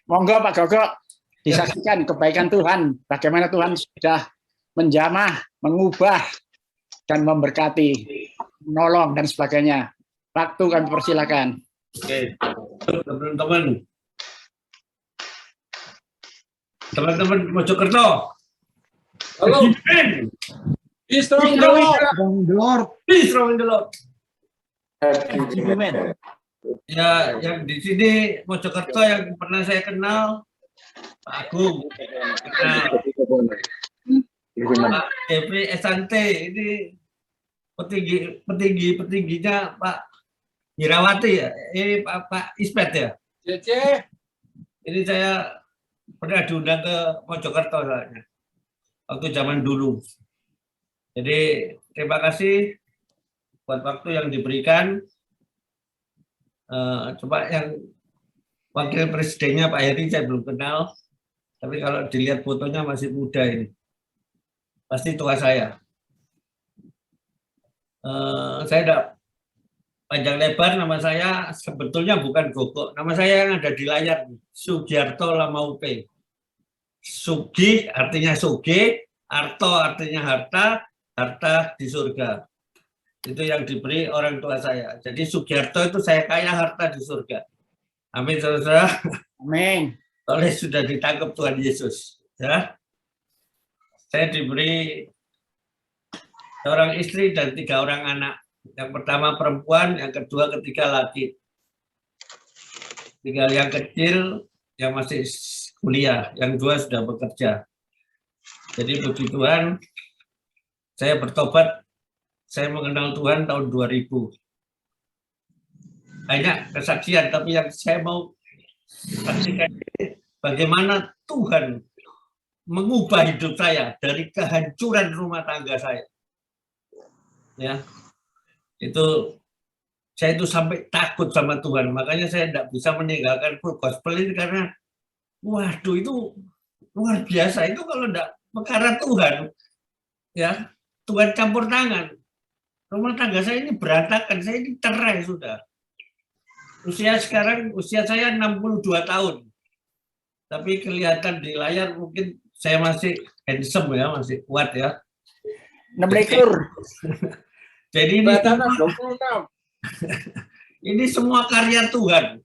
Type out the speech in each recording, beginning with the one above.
Monggo Pak Gogo disaksikan kebaikan Tuhan, bagaimana Tuhan sudah menjamah, mengubah, dan memberkati, menolong, dan sebagainya. Waktu kami persilakan. Oke, teman-teman. Teman-teman Mojokerto. Halo. Peace from the Lord. Peace from the Lord. Ya, yang di sini Mojokerto yang pernah saya kenal Pak Agung, Pak Jeffrey Esante, ini petingginya Pak Hirawati ya, ini Pak Ismet ya. Ini saya pernah diundang ke Mojokerto soalnya, waktu zaman dulu. Jadi terima kasih buat waktu yang diberikan. Coba yang wakil presidennya Pak Heri saya belum kenal, tapi kalau dilihat fotonya masih muda ini, pasti tua saya. Saya tidak panjang lebar, nama saya sebetulnya bukan Gogo, nama saya yang ada di layar, Sugiarto Lamaupe. Sugi artinya Sugi, Arto artinya harta, harta di surga. Itu yang diberi orang tua saya. Jadi Sugiarto itu saya kaya harta di surga. Amin, saudara. Amin. Oleh sudah ditangkap Tuhan Yesus. Ya. Saya diberi seorang istri dan 3 orang anak. Yang pertama perempuan, yang kedua, ketiga laki. Tinggal yang kecil yang masih kuliah, yang 2 sudah bekerja. Jadi puji Tuhan, saya bertobat, saya mengenal Tuhan tahun 2000. Banyak kesaksian, tapi yang saya mau saksikan bagaimana Tuhan mengubah hidup saya dari kehancuran rumah tangga saya. Ya, itu saya itu sampai takut sama Tuhan, makanya saya tidak bisa meninggalkan full gospel ini karena waduh itu luar biasa. Itu kalau tidak perkara Tuhan, ya Tuhan campur tangan, rumah tangga saya ini berantakan, saya ini cerai sudah. Usia saya 62 tahun, tapi kelihatan di layar mungkin saya masih handsome ya, masih kuat ya. 26. Jadi ini semua karya Tuhan.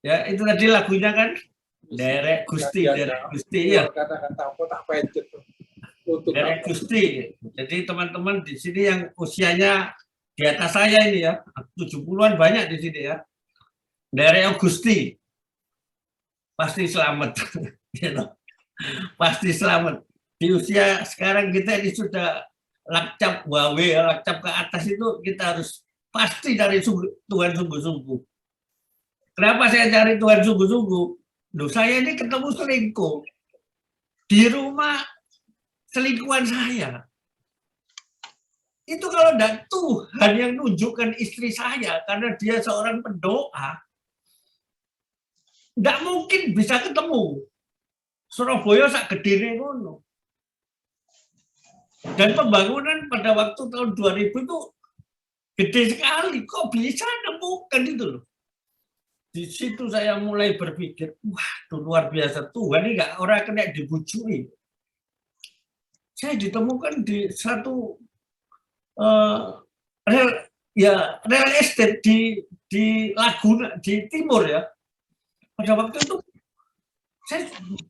Ya, itu tadi lagunya kan, Derek Gusti ya. Derek Gusti. Jadi teman-teman di sini yang usianya di atas saya ini ya, 70-an banyak di sini ya. Derek Gusti. Pasti selamat. Pasti selamat. Di usia sekarang kita ini sudah lakcap Huawei, lakcap ke atas itu kita harus pasti cari Tuhan sungguh-sungguh. Kenapa saya cari Tuhan sungguh-sungguh? Loh, saya ini ketemu selingkuh di rumah selingkuhan saya. Itu kalau tidak Tuhan yang nunjukkan istri saya karena dia seorang pendoa, tidak mungkin bisa ketemu. Surabaya sak gedene ngono. Dan pembangunan pada waktu tahun 2000 itu gede sekali. Kok bisa nemukan itu loh. Di situ saya mulai berpikir, wah itu luar biasa. Tuhan ini nggak orang kena dibujui. Saya ditemukan di satu real estate di Laguna, di timur ya. Pada waktu itu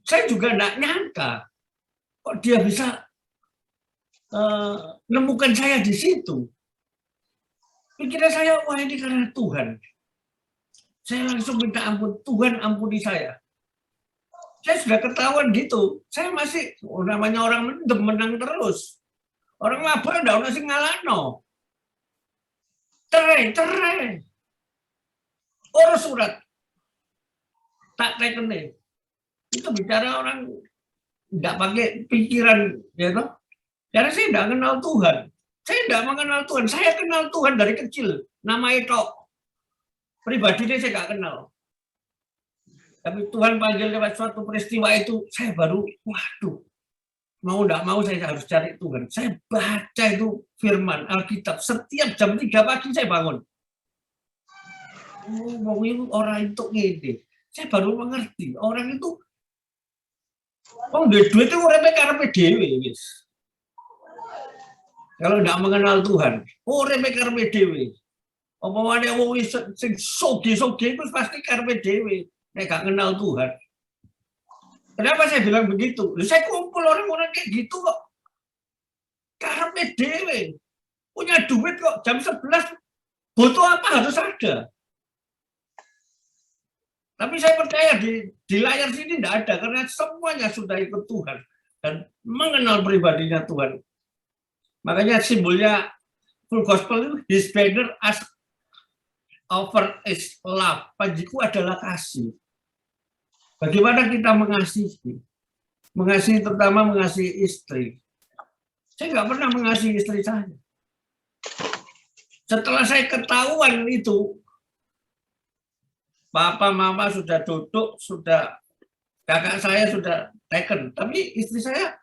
saya juga nggak nyangka kok dia bisa menemukan saya di situ. Pikiran saya, wah ini karena Tuhan. Saya langsung minta ampun, Tuhan ampuni saya. Saya sudah ketahuan gitu. Saya masih, namanya orang mendem, menang terus. Orang mabuk enggak ono sing ngalahno. Cerai. Urus surat. Tak tekene. Itu bicara orang enggak pakai pikiran, ya toh. Karena saya enggak kenal Tuhan. Saya enggak mengenal Tuhan. Saya kenal Tuhan dari kecil. Nama itu. Pribadinya saya enggak kenal. Tapi Tuhan panggil lewat suatu peristiwa itu, saya baru, waduh, mau enggak mau saya harus cari Tuhan. Saya baca itu firman Alkitab. Setiap jam 3 pagi saya bangun. Oh, mau itu orang itu ngene. Saya baru mengerti orang itu duit itu uripnya karepe dhewe wis. Kalau tidak mengenal Tuhan, uripnya karepe dhewe. Apa wae wong sing soge-soge itu pasti karepe dhewe, nek gak kenal Tuhan. Kenapa saya bilang begitu? Saya kumpul orang-orang kayak gitu kok. Karepe dhewe. Punya duit kok jam 11 butuh apa harus ada. Tapi saya percaya di layar sini tidak ada karena semuanya sudah ikut Tuhan dan mengenal pribadinya Tuhan. Makanya simbolnya full gospel itu his banner as over is love. Panjiku adalah kasih. Bagaimana kita mengasihi? Mengasihi terutama mengasihi istri. Saya nggak pernah mengasihi istri saya. Setelah saya ketahuan itu, papa, mama sudah duduk, sudah kakak saya sudah taken, tapi istri saya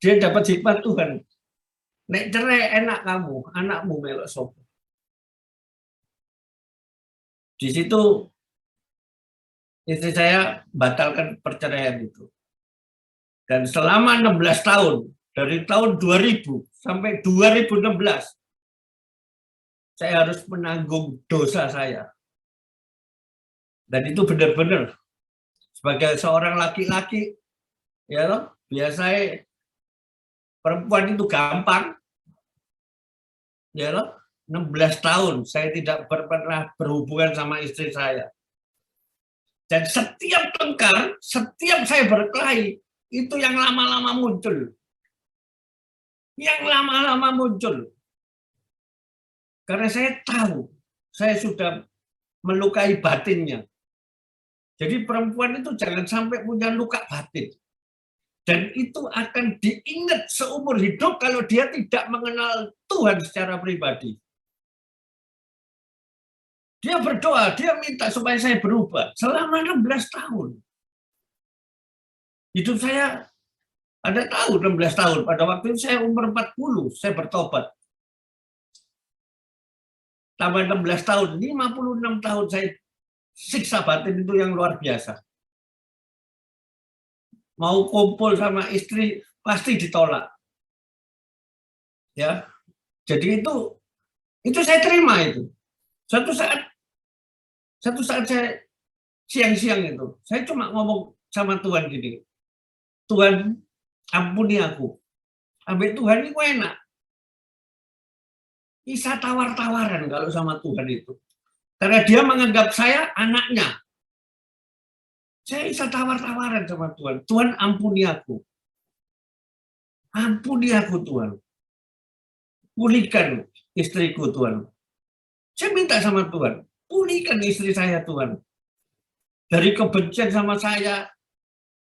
dia dapat hikmat Tuhan. Nek cerai enak kamu, anakmu melok sopo. Di situ istri saya batalkan perceraian itu. Dan selama 16 tahun, dari tahun 2000 sampai 2016, saya harus menanggung dosa saya. Dan itu benar-benar sebagai seorang laki-laki, ya loh, biasanya perempuan itu gampang, ya loh, 16 tahun saya tidak pernah berhubungan sama istri saya. Dan setiap tengkar, setiap saya berkelahi, itu yang lama-lama muncul. Yang lama-lama muncul. Karena saya tahu, saya sudah melukai batinnya. Jadi perempuan itu jangan sampai punya luka batin. Dan itu akan diingat seumur hidup kalau dia tidak mengenal Tuhan secara pribadi. Dia berdoa, dia minta supaya saya berubah. Selama 16 tahun. Hidup saya ada tahun, 16 tahun. Pada waktu itu saya umur 40, saya bertobat. Tambah 16 tahun, 56 tahun saya siksa batin itu yang luar biasa. Mau kumpul sama istri pasti ditolak. Ya. Jadi itu saya terima itu. Suatu saat saya siang-siang itu, saya cuma ngomong sama Tuhan gini. Tuhan, ampuni aku. Ambil Tuhan itu enak. Bisa tawar-tawaran kalau sama Tuhan itu. Karena dia menganggap saya anaknya. Saya bisa tawar-tawaran sama Tuhan. Tuhan ampuni aku. Ampuni aku Tuhan. Pulihkan istriku Tuhan. Saya minta sama Tuhan. Pulihkan istri saya Tuhan. Dari kebencian sama saya.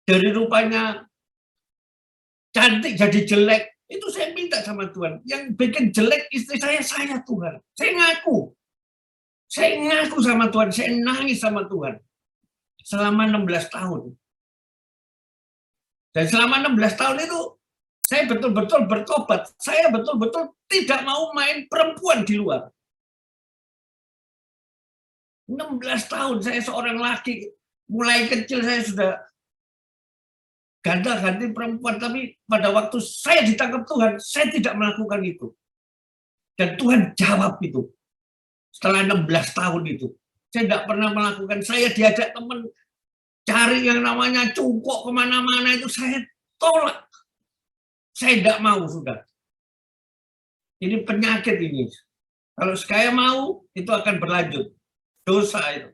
Dari rupanya cantik jadi jelek. Itu saya minta sama Tuhan. Yang bikin jelek istri saya Tuhan. Saya ngaku. Saya ngaku sama Tuhan. Saya nangis sama Tuhan. Selama 16 tahun. Dan selama 16 tahun itu, saya betul-betul bertobat. Saya betul-betul tidak mau main perempuan di luar. 16 tahun saya seorang laki. Mulai kecil saya sudah ganti perempuan, tapi pada waktu saya ditangkap Tuhan, saya tidak melakukan itu. Dan Tuhan jawab itu. Setelah 16 tahun itu. Saya tidak pernah melakukan, saya diajak teman cari yang namanya cungkok kemana-mana itu, saya tolak. Saya tidak mau, sudah. Ini penyakit ini. Kalau saya mau, itu akan berlanjut. Dosa itu.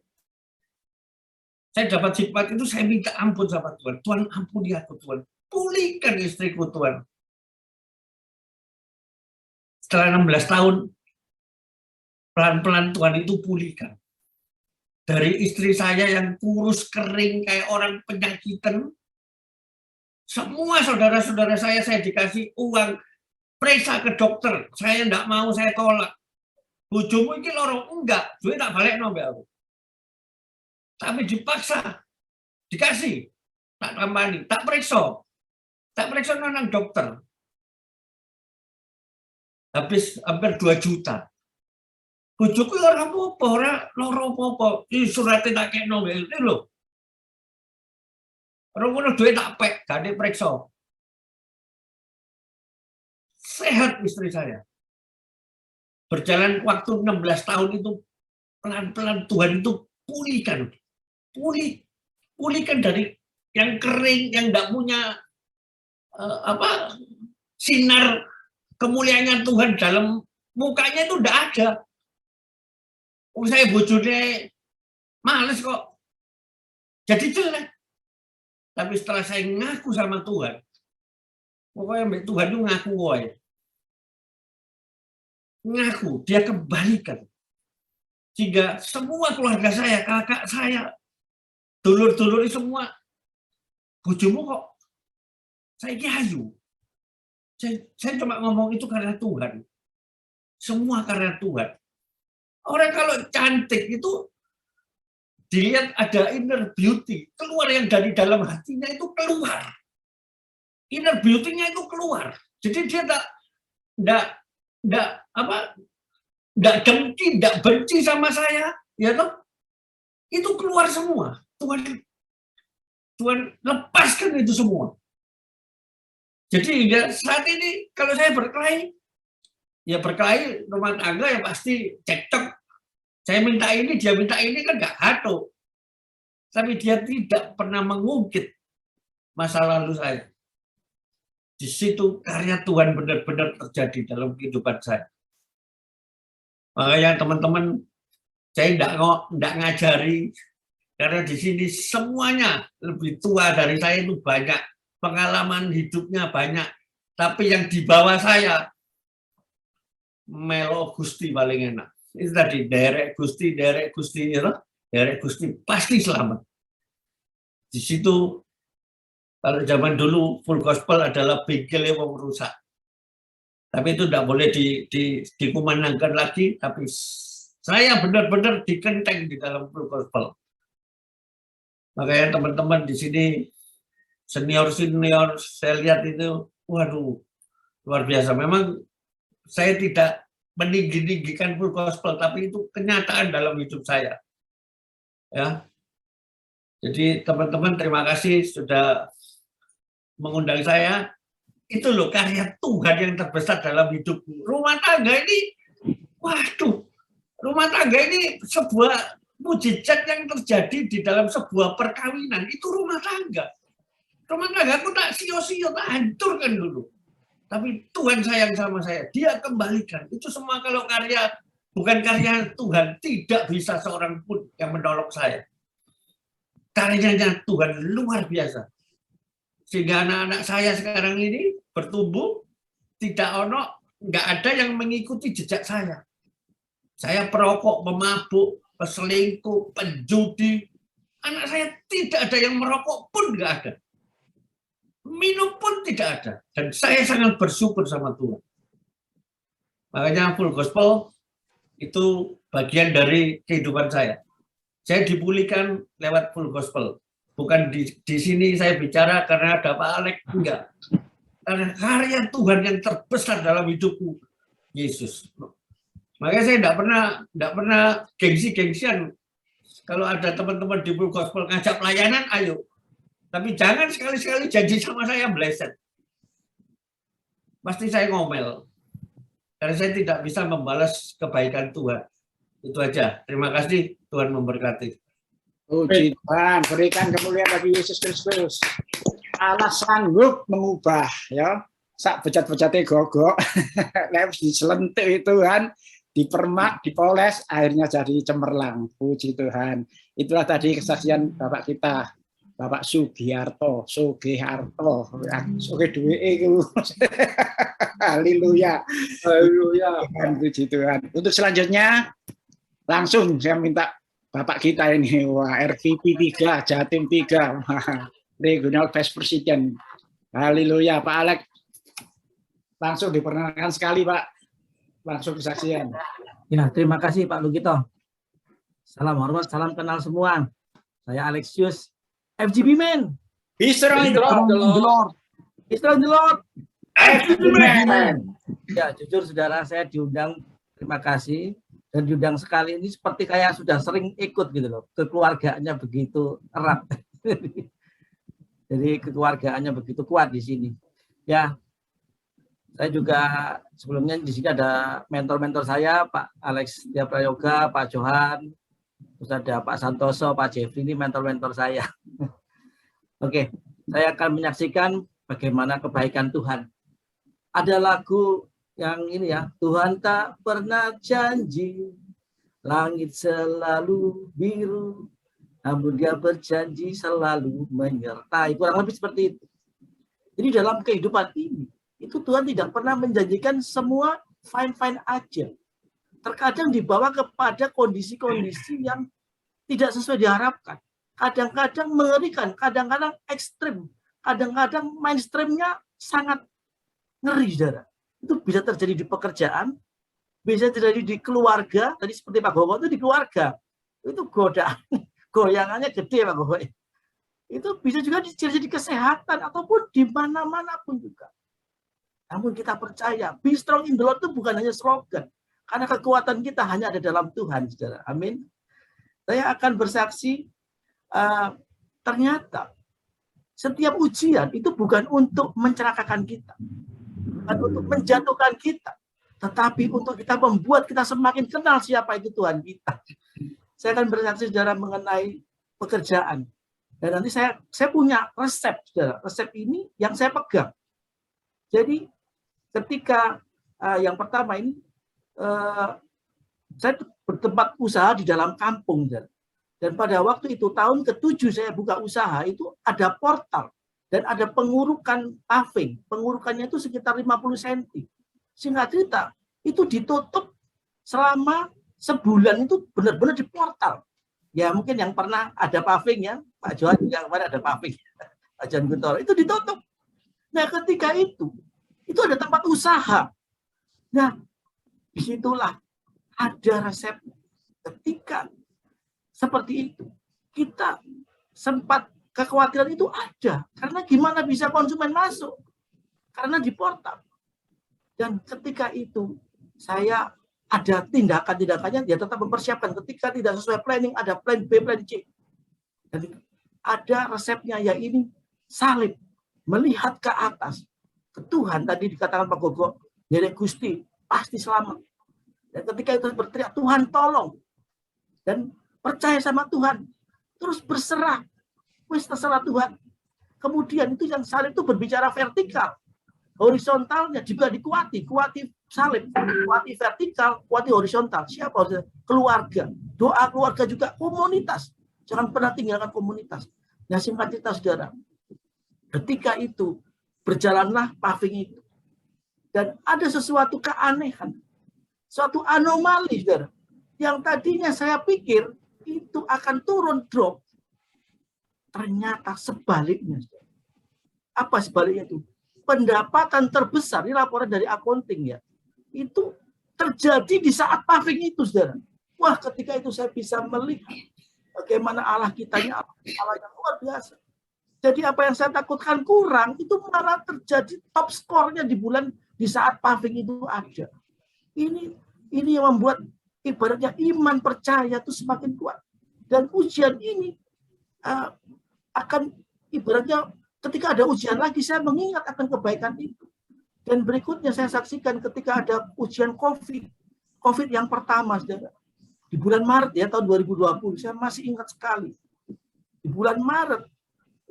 Saya dapat hikmat itu, saya minta ampun sama Tuhan. Tuhan ampuni aku Tuhan. Pulihkan istriku Tuhan. Setelah 16 tahun, pelan-pelan Tuhan itu pulihkan. Dari istri saya yang kurus kering kayak orang penyakitan, semua saudara-saudara saya dikasih uang periksa ke dokter. Saya enggak mau, saya tolak. Bojomu iki loro, enggak, duit tak balik nombe aku. Tapi dipaksa, dikasih, tak tambani, tak periksa nang dokter. Habis hampir 2 juta. Bojoku ora apa-apa, ora loro apa-apa. Iki surate tak kekno ngene lho. Ora ngono duwe tak pek, gak diperiksa. Sehat istri saya. Berjalan waktu 16 tahun itu pelan-pelan Tuhan itu pulihkan. Pulihkan dari yang kering, yang enggak punya sinar kemuliaannya Tuhan dalam mukanya itu enggak ada. Saya bojone males kok. Jadi jelek. Tapi setelah saya ngaku sama Tuhan, pokoknya Tuhan itu ngaku woy. Ngaku, dia kembalikan. Sehingga semua keluarga saya, kakak saya, dulur-dulur semua, bojomu kok saya ayu. Saya cuma ngomong itu karena Tuhan. Semua karena Tuhan. Orang kalau cantik itu dilihat ada inner beauty, keluar yang dari dalam hatinya itu keluar. Inner beauty-nya itu keluar. Jadi dia enggak dengki, enggak benci sama saya, ya toh? Itu keluar semua. Tuhan lepaskan itu semua. Jadi ya, saat ini kalau saya berkelahi, ya berkelahi rumah tangga ya pasti cekcok. Saya minta ini, dia minta ini kan nggak hato. Tapi dia tidak pernah mengungkit masa lalu saya. Di situ karya Tuhan benar-benar terjadi dalam kehidupan saya. Makanya teman-teman, saya tidak ngajari, karena di sini semuanya lebih tua dari saya itu banyak. Pengalaman hidupnya banyak. Tapi yang di bawah saya, Melo Gusti paling enak. Itu tadi, derek Gusti, derek Gusti, pasti selamat. Di situ, kalau zaman dulu, full gospel adalah bengkel yang rusak. Tapi itu tidak boleh dikumandangkan lagi, tapi saya benar-benar dikenteng di dalam full gospel. Makanya teman-teman di sini, senior-senior, saya lihat itu, waduh, luar biasa. Memang saya tidak meninggi-ninggikan full gospel, tapi itu kenyataan dalam hidup saya. Ya. Jadi teman-teman terima kasih sudah mengundang saya. Itu loh karya Tuhan yang terbesar dalam hidupku. Rumah tangga ini, waduh, rumah tangga ini sebuah mujizat yang terjadi di dalam sebuah perkawinan. Itu rumah tangga. Rumah tangga aku tak sio-sio, tak hancurkan dulu. Tapi Tuhan sayang sama saya, dia kembalikan. Itu semua kalau karya, bukan karya Tuhan, tidak bisa seorang pun yang menolong saya. Karyanya Tuhan luar biasa. Sehingga anak-anak saya sekarang ini bertumbuh, nggak ada yang mengikuti jejak saya. Saya perokok, pemabuk, peselingkuh, penjudi. Anak saya tidak ada yang merokok pun nggak ada. Minum pun tidak ada. Dan saya sangat bersyukur sama Tuhan. Makanya full gospel itu bagian dari kehidupan saya. Saya dipulihkan lewat full gospel. Bukan di sini saya bicara karena ada Pak Alex, enggak. Karena karya Tuhan yang terbesar dalam hidupku, Yesus. Makanya saya enggak pernah gengsi-gengsian. Kalau ada teman-teman di full gospel ngajak pelayanan, ayo. Tapi jangan sekali-sekali janji sama saya meleset. Pasti saya ngomel. Karena saya tidak bisa membalas kebaikan Tuhan. Itu aja. Terima kasih. Tuhan memberkati. Puji Tuhan, berikan kemuliaan bagi Yesus Kristus. Allah sanggup mengubah, ya. Sak bejat-bejatnya gogok, lewat diselentik Tuhan, dipermak, dipoles, akhirnya jadi cemerlang. Puji Tuhan. Itulah tadi kesaksian Bapak kita. Bapak Sugiharto, Suge duwe itu. Haleluya. Haleluya. Puji Tuhan. Untuk selanjutnya langsung saya minta Bapak kita ini, wah, RVP 3, Jatim 3, Regional Vice President. Haleluya, Pak Alex. Langsung diperkenalkan sekali, Pak. Langsung kesaksian. Ya, terima kasih Pak Lugito. Salam hormat, salam kenal semua. Saya Alexius, FGB Man. Be strong in the Lord. Be strong in the Lord. FGB Man. Ya, jujur saudara, saya diundang. Terima kasih. Dan diundang sekali ini seperti kayak sudah sering ikut gitu loh. Kekeluargaannya begitu erat. Jadi kekeluargaannya begitu kuat di sini. Ya, saya juga sebelumnya di sini ada mentor-mentor saya, Pak Alex Setia Prayoga, Pak Johan, terus ada Pak Santoso, Pak Jeffrey, ini mentor-mentor saya. Oke, saya akan menyaksikan bagaimana kebaikan Tuhan. Ada lagu yang ini ya, Tuhan tak pernah janji, langit selalu biru, namun Dia berjanji selalu menyertai. Kurang lebih seperti itu. Jadi dalam kehidupan ini, itu Tuhan tidak pernah menjanjikan semua fine-fine aja. Terkadang dibawa kepada kondisi-kondisi yang tidak sesuai diharapkan. Kadang-kadang mengerikan, kadang-kadang ekstrim, kadang-kadang mainstreamnya sangat ngeri, saudara. Itu bisa terjadi di pekerjaan, bisa terjadi di keluarga, tadi seperti Pak Gowo itu di keluarga. Itu godaan, goyangannya gede Pak Gowo. Itu bisa juga terjadi di kesehatan, ataupun di mana-mana pun juga. Namun kita percaya, be strong in the Lord itu bukan hanya slogan. Karena kekuatan kita hanya ada dalam Tuhan, saudara. Amin. Saya akan bersaksi, ternyata setiap ujian itu bukan untuk mencelakakan kita, bukan untuk menjatuhkan kita, tetapi untuk kita membuat kita semakin kenal siapa itu Tuhan kita. Saya akan bersaksi saudara mengenai pekerjaan, dan nanti saya punya resep, saudara. Resep ini yang saya pegang. Jadi ketika yang pertama ini saya bertempat usaha di dalam kampung, saudara. Dan pada waktu itu tahun ke-7 saya buka usaha, itu ada portal dan ada pengurukan paving. Pengurukannya itu sekitar 50 cm. Singkat cerita, itu ditutup selama sebulan, itu benar-benar di portal. Ya mungkin yang pernah ada paving ya, Pak Johan yang kemarin ada paving. Pak Johan Guntoro, itu ditutup. Nah ketika itu ada tempat usaha. Nah disitulah ada resep. Ketika seperti itu, kita sempat kekhawatiran itu ada. Karena gimana bisa konsumen masuk? Karena di portal. Dan ketika itu, saya ada tindakan-tindakannya, dia tetap mempersiapkan. Ketika tidak sesuai planning, ada plan B, plan C. Dan ada resepnya, ya ini salib. Melihat ke atas. Ke Tuhan, tadi dikatakan Pak Gogo, Nyerek Gusti, pasti selamat. Dan ketika itu berteriak, Tuhan tolong. Dan percaya sama Tuhan, terus berserah, wis terserah Tuhan. Kemudian itu yang salib itu berbicara vertikal, horizontalnya juga kuati salib, kuati vertikal, kuati horizontal. Siapa? Keluarga, doa keluarga juga, komunitas. Jangan pernah tinggalkan komunitas. Nah singkat cerita saudara, ketika itu berjalanlah paving itu, dan ada sesuatu keanehan, suatu anomali saudara, yang tadinya saya pikir itu akan turun drop, ternyata sebaliknya. Apa sebaliknya itu? Pendapatan terbesar, ini laporan dari accounting ya, itu terjadi di saat paving itu, saudara. Wah, ketika itu saya bisa melihat bagaimana Allah kitanya Allah yang luar biasa. Jadi apa yang saya takutkan kurang, itu malah terjadi top skornya di saat paving itu ada. Ini yang membuat ibaratnya iman percaya itu semakin kuat. Dan ujian ini akan ibaratnya ketika ada ujian lagi, saya mengingat akan kebaikan itu. Dan berikutnya saya saksikan ketika ada ujian COVID yang pertama, saudara. Di bulan Maret ya, tahun 2020, saya masih ingat sekali. Di bulan Maret,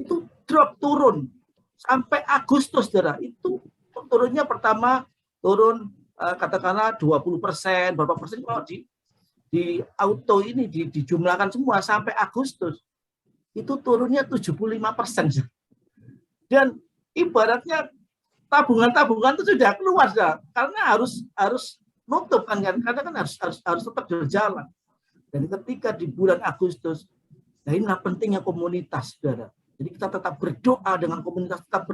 itu drop turun. Sampai Agustus, saudara. Itu turunnya pertama, turun katakanlah 20%, berapa persen kalau di auto ini dijumlahkan semua sampai Agustus itu turunnya 75%. Dan ibaratnya tabungan itu sudah keluar karena harus nutup kan karena kan harus tetap berjalan. Dan ketika di bulan Agustus, nah inilah pentingnya komunitas, saudara. Jadi kita tetap berdoa dengan komunitas, tetap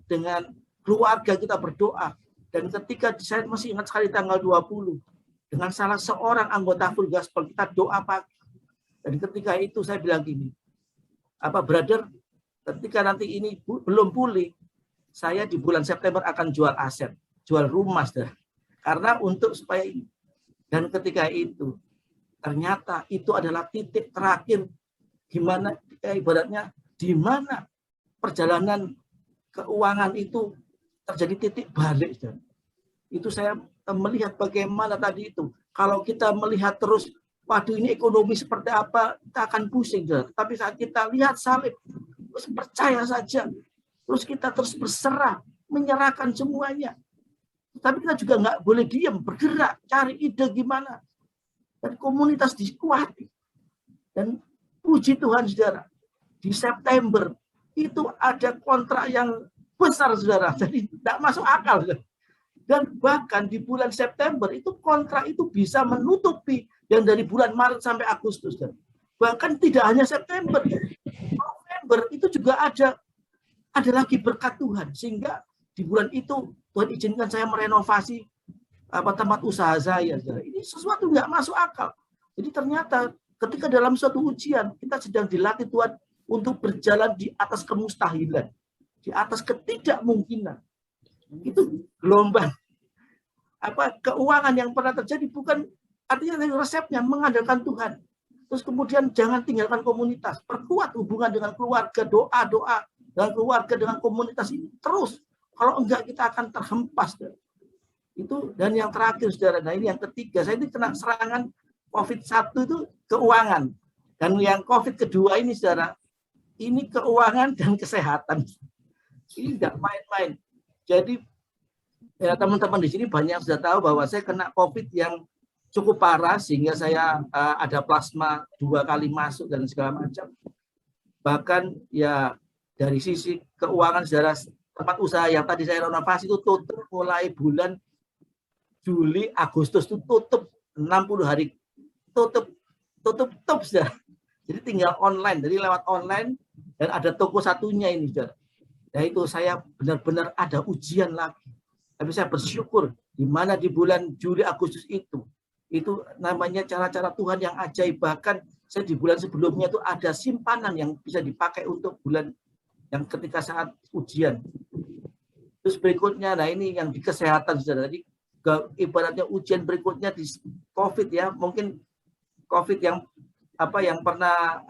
dengan keluarga kita berdoa. Dan ketika saya masih ingat sekali tanggal 20 dengan salah seorang anggota Full Gospel kita doa pagi. Dan ketika itu saya bilang gini, brother, ketika nanti ini belum pulih, saya di bulan September akan jual aset, jual rumah, saudara. Karena untuk supaya ini. Dan ketika itu, ternyata itu adalah titik terakhir gimana ibaratnya di mana perjalanan keuangan itu terjadi titik balik. Itu saya melihat bagaimana tadi itu. Kalau kita melihat terus, waduh ini ekonomi seperti apa, kita akan pusing. Tapi saat kita lihat salib, terus percaya saja. Terus kita terus berserah, menyerahkan semuanya. Tapi kita juga nggak boleh diam, bergerak, cari ide gimana. Dan komunitas dikuati. Dan puji Tuhan, saudara, di September itu ada kontrak yang besar, saudara. Jadi tidak masuk akal. Saudara. Dan bahkan di bulan September itu kontrak itu bisa menutupi yang dari bulan Maret sampai Agustus. Saudara. Bahkan tidak hanya September, November itu juga ada lagi berkat Tuhan. Sehingga di bulan itu Tuhan izinkan saya merenovasi tempat usaha saya. Ini sesuatu nggak masuk akal. Jadi ternyata ketika dalam suatu ujian kita sedang dilatih Tuhan untuk berjalan di atas kemustahilan, di atas ketidakmungkinan. Itu gelombang keuangan yang pernah terjadi, bukan artinya resepnya mengandalkan Tuhan. Terus kemudian jangan tinggalkan komunitas, perkuat hubungan dengan keluarga, doa dengan keluarga, dengan komunitas ini terus. Kalau enggak kita akan terhempas. Itu dan yang terakhir, saudara, nah ini yang ketiga, saya ini kena serangan COVID-1 itu keuangan. Dan yang COVID kedua ini, saudara, ini keuangan dan kesehatan. Ini enggak main-main. Jadi ya, teman-teman di sini banyak yang sudah tahu bahwa saya kena COVID yang cukup parah sehingga saya ada plasma 2 kali masuk dan segala macam. Bahkan ya dari sisi keuangan, saudara, tempat usaha yang tadi saya renovasi itu tutup mulai bulan Juli, Agustus itu tutup 60 hari. Tutup saudara. Jadi tinggal online, jadi lewat online dan ada toko satunya ini, saudara. Nah itu saya benar-benar ada ujian lagi. Tapi saya bersyukur di mana di bulan Juli, Agustus itu namanya cara-cara Tuhan yang ajaib. Bahkan saya di bulan sebelumnya itu ada simpanan yang bisa dipakai untuk bulan yang ketika saat ujian. Terus berikutnya, nah ini yang di kesehatan, saudara. Jadi ibaratnya ujian berikutnya di COVID ya, mungkin COVID yang pernah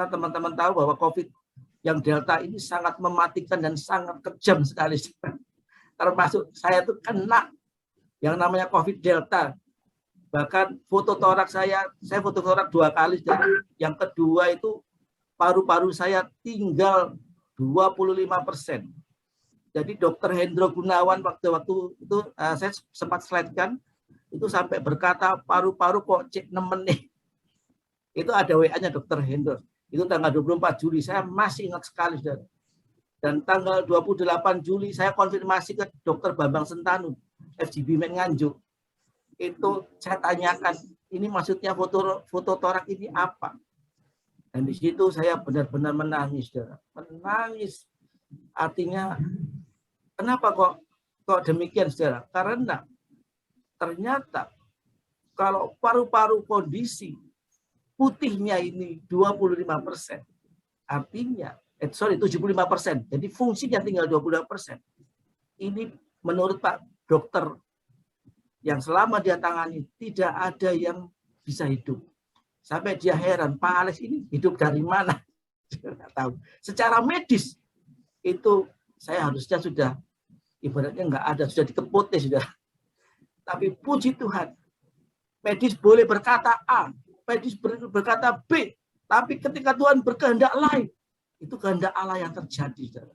teman-teman tahu bahwa COVID yang Delta ini sangat mematikan dan sangat kejam sekali. Termasuk saya tuh kena yang namanya COVID Delta. Bahkan foto torak saya foto torak 2 kali. Jadi yang kedua itu paru-paru saya tinggal 25%. Jadi Dr. Hendro Gunawan waktu itu saya sempat slide-kan itu sampai berkata paru-paru kok cek nemen nih. Itu ada WA-nya Dr. Hendro. Itu tanggal 24 Juli, saya masih ingat sekali, saudara. Dan tanggal 28 Juli saya konfirmasi ke Dr. Bambang Sentanu, FGB Men Nganjuk. Itu saya tanyakan, ini maksudnya foto torak ini apa? Dan di situ saya benar-benar menangis, saudara. Menangis. Artinya kenapa kok demikian, saudara? Karena ternyata kalau paru-paru kondisi putihnya ini 25%, artinya 75%. Jadi fungsinya tinggal 25%. Ini menurut Pak Dokter yang selama dia tangani tidak ada yang bisa hidup. Sampai dia heran, Pak Alex ini hidup dari mana? Tidak tahu. Secara medis itu saya harusnya sudah ibaratnya nggak ada, sudah dikeput ya sudah. Tapi puji Tuhan, medis boleh berkata A, medis berkata B, tapi ketika Tuhan berkehendak lain, itu kehendak Allah yang terjadi. Saudara.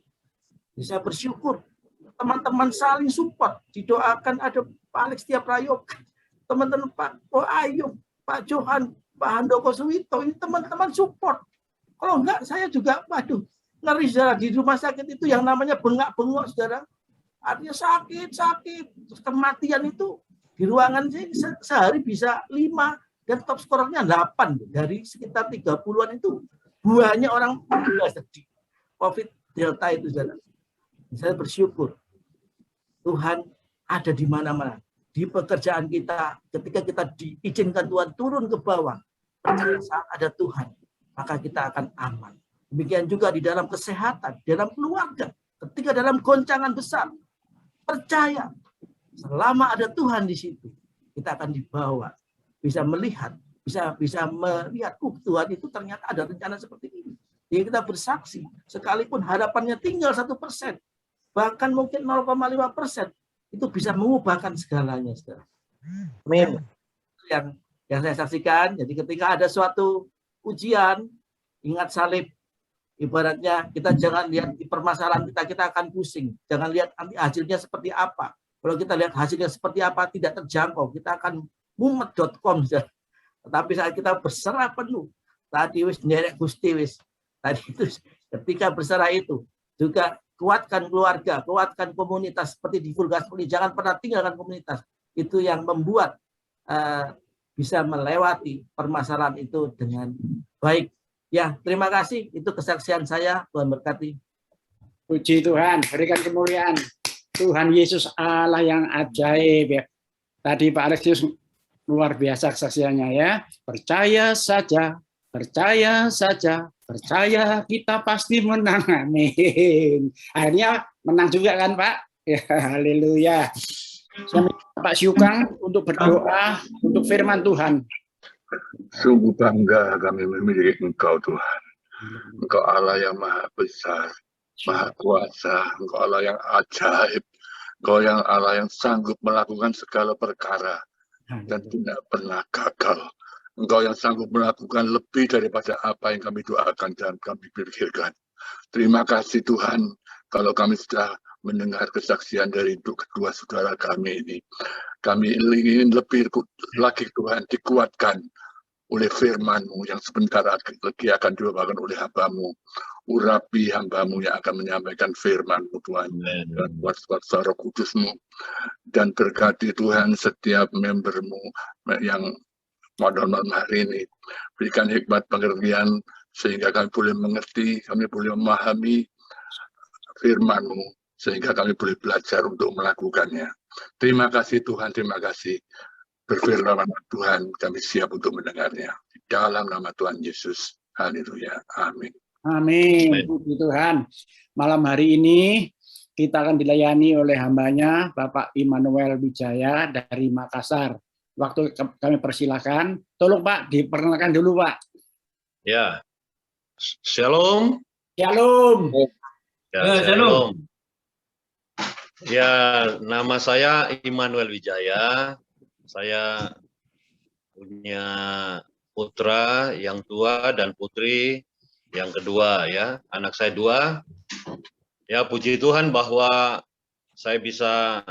Jadi saya bersyukur teman-teman saling support, didoakan ada Pak Alex Tiap Prayoga, teman-teman Pak Ayub, Pak Johan, Pak Handoko Suwito, ini teman-teman support. Kalau enggak, saya juga, waduh, ngeri, saudara. Di rumah sakit itu yang namanya bengak-bengok, saudara. Artinya sakit. Terus kematian itu di ruangan sehari bisa 5 dan top skornya 8 dari sekitar 30-an itu banyak orang sedih. COVID Delta itu, saudara. Saya bersyukur Tuhan ada di mana-mana. Di pekerjaan kita, ketika kita diizinkan Tuhan turun ke bawah, percaya saat ada Tuhan, maka kita akan aman. Demikian juga di dalam kesehatan, di dalam keluarga, ketika dalam goncangan besar, percaya Selama ada Tuhan di situ, kita akan dibawa, bisa melihat, bisa melihat, Tuhan itu ternyata ada rencana seperti ini. Jadi kita bersaksi, sekalipun harapannya tinggal 1%, bahkan mungkin 0,5%, itu bisa mengubahkan segalanya, saudara. Amin. Yang saya saksikan, jadi ketika ada suatu ujian, ingat salib. Ibaratnya kita jangan lihat di permasalahan kita akan pusing. Jangan lihat nanti hasilnya seperti apa. Kalau kita lihat hasilnya seperti apa, tidak terjangkau, kita akan mumet.com. Tetapi saat kita berserah penuh, tadi wis nderek Gusti wis. Tadi itu ketika berserah itu, juga kuatkan keluarga, kuatkan komunitas seperti di Full Gospel, jangan pernah tinggalkan komunitas. Itu yang membuat bisa melewati permasalahan itu dengan baik. Ya, terima kasih. Itu kesaksian saya. Tuhan berkati. Puji Tuhan, berikan kemuliaan. Tuhan Yesus Allah yang ajaib ya. Tadi Pak Alexius luar biasa kesaksiannya ya. Percaya saja, percaya saja, percaya kita pasti menang. Amin. Akhirnya menang juga kan Pak? Ya, haleluya. Saya minta Pak Syukang untuk berdoa untuk firman Tuhan. Sungguh bangga kami memiliki Engkau Tuhan. Engkau Allah yang maha besar, maha kuasa. Engkau Allah yang ajaib. Engkau yang Allah yang sanggup melakukan segala perkara dan tidak pernah gagal. Engkau yang sanggup melakukan lebih daripada apa yang kami doakan dan kami pikirkan. Terima kasih Tuhan kalau kami sudah mendengar kesaksian dari kedua saudara kami ini. Kami ingin lebih lagi Tuhan dikuatkan oleh firman-Mu yang sebentar lagi akan dibawakan oleh hamba-Mu. Urapi hamba-Mu yang akan menyampaikan firman-Mu Tuhan. Dan kuasa Roh Kudus-Mu. Dan berkati Tuhan setiap member-Mu yang malam hari ini. Berikan hikmat pengertian sehingga kami boleh mengerti, kami boleh memahami firman-Mu. Sehingga kami boleh belajar untuk melakukannya. Terima kasih Tuhan, terima kasih. Berfirman Tuhan, kami siap untuk mendengarnya. Di dalam nama Tuhan Yesus. Haleluya. Amin. Amin. Puji Tuhan. Malam hari ini kita akan dilayani oleh hambanya Bapak Immanuel Wijaya dari Makassar. Waktu kami persilakan. Tolong Pak, diperkenalkan dulu Pak. Ya. Shalom. Shalom. Ya, shalom. Ya, nama saya Immanuel Wijaya. Saya punya putra yang tua dan putri yang kedua ya. Anak saya 2. Ya, puji Tuhan bahwa saya bisa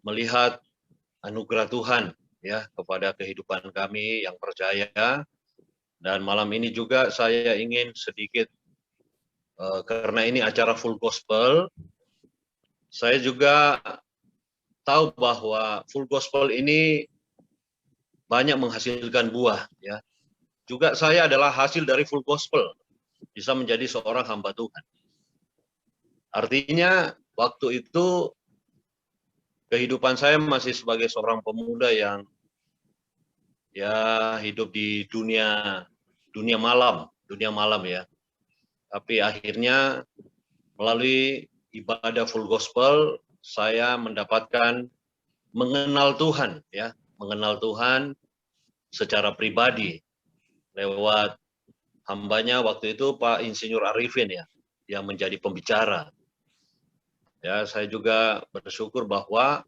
melihat anugerah Tuhan ya kepada kehidupan kami yang percaya. Dan malam ini juga saya ingin sedikit karena ini acara Full Gospel, saya juga tahu bahwa Full Gospel ini banyak menghasilkan buah ya. Juga saya adalah hasil dari Full Gospel, bisa menjadi seorang hamba Tuhan. Artinya waktu itu kehidupan saya masih sebagai seorang pemuda yang ya hidup di dunia malam ya. Tapi akhirnya melalui ibadah Full Gospel saya mendapatkan mengenal Tuhan ya, mengenal Tuhan secara pribadi lewat hambanya waktu itu Pak Insinyur Arifin ya, yang menjadi pembicara. Ya, saya juga bersyukur bahwa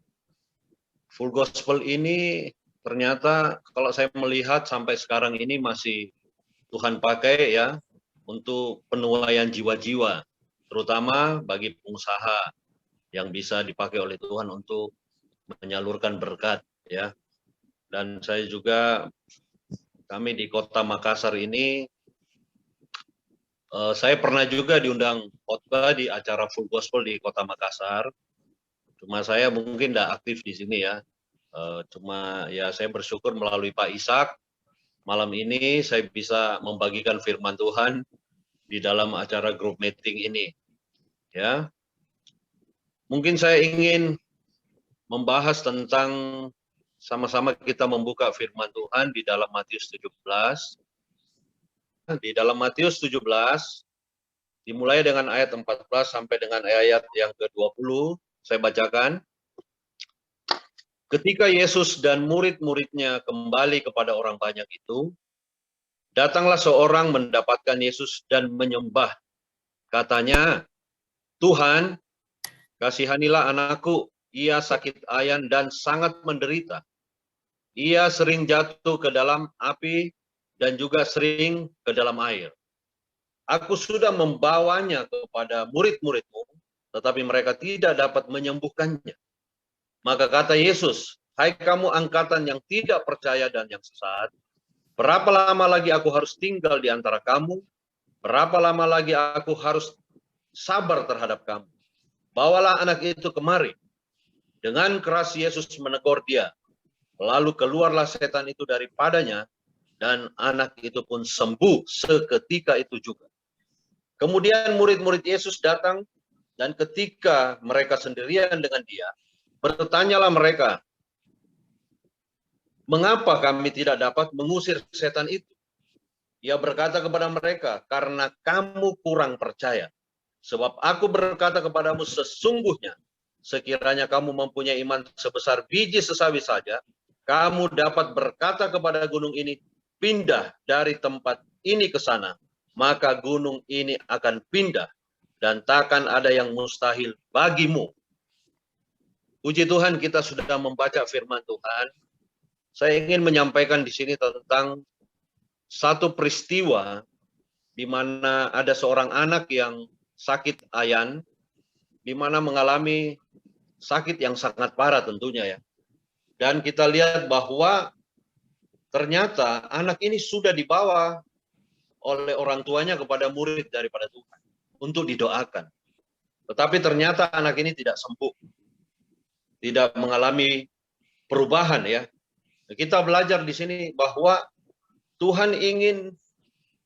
Full Gospel ini ternyata kalau saya melihat sampai sekarang ini masih Tuhan pakai ya untuk penuaian jiwa-jiwa, terutama bagi pengusaha yang bisa dipakai oleh Tuhan untuk menyalurkan berkat ya. Dan saya juga, kami di Kota Makassar ini, saya pernah juga diundang khotbah di acara Full Gospel di Kota Makassar. Cuma saya mungkin tidak aktif di sini ya. Cuma ya saya bersyukur melalui Pak Ishak malam ini saya bisa membagikan firman Tuhan di dalam acara group meeting ini. Ya. Mungkin saya ingin membahas tentang sama-sama kita membuka firman Tuhan di dalam Matius 17. Di dalam Matius 17 dimulai dengan ayat 14 sampai dengan ayat yang ke-20, saya bacakan. Ketika Yesus dan murid-muridnya kembali kepada orang banyak itu, datanglah seorang mendapatkan Yesus dan menyembah. Katanya, "Tuhan, kasihanilah anakku, ia sakit ayan dan sangat menderita. Ia sering jatuh ke dalam api dan juga sering ke dalam air. Aku sudah membawanya kepada murid-muridmu, tetapi mereka tidak dapat menyembuhkannya." Maka kata Yesus, "Hai kamu angkatan yang tidak percaya dan yang sesat, berapa lama lagi aku harus tinggal di antara kamu? Berapa lama lagi aku harus sabar terhadap kamu? Bawalah anak itu kemari." Dengan keras Yesus menegur dia. Lalu keluarlah setan itu daripadanya, dan anak itu pun sembuh seketika itu juga. Kemudian murid-murid Yesus datang, dan ketika mereka sendirian dengan dia, bertanyalah mereka, "Mengapa kami tidak dapat mengusir setan itu?" Ia berkata kepada mereka, "Karena kamu kurang percaya. Sebab aku berkata kepadamu sesungguhnya, sekiranya kamu mempunyai iman sebesar biji sesawi saja, kamu dapat berkata kepada gunung ini, pindah dari tempat ini ke sana, maka gunung ini akan pindah, dan takkan ada yang mustahil bagimu." Puji Tuhan, kita sudah membaca firman Tuhan. Saya ingin menyampaikan di sini tentang satu peristiwa di mana ada seorang anak yang sakit ayan, di mana mengalami sakit yang sangat parah tentunya ya. Dan kita lihat bahwa ternyata anak ini sudah dibawa oleh orang tuanya kepada murid daripada Tuhan untuk didoakan. Tetapi ternyata anak ini tidak sembuh, tidak mengalami perubahan ya. Kita belajar di sini bahwa Tuhan ingin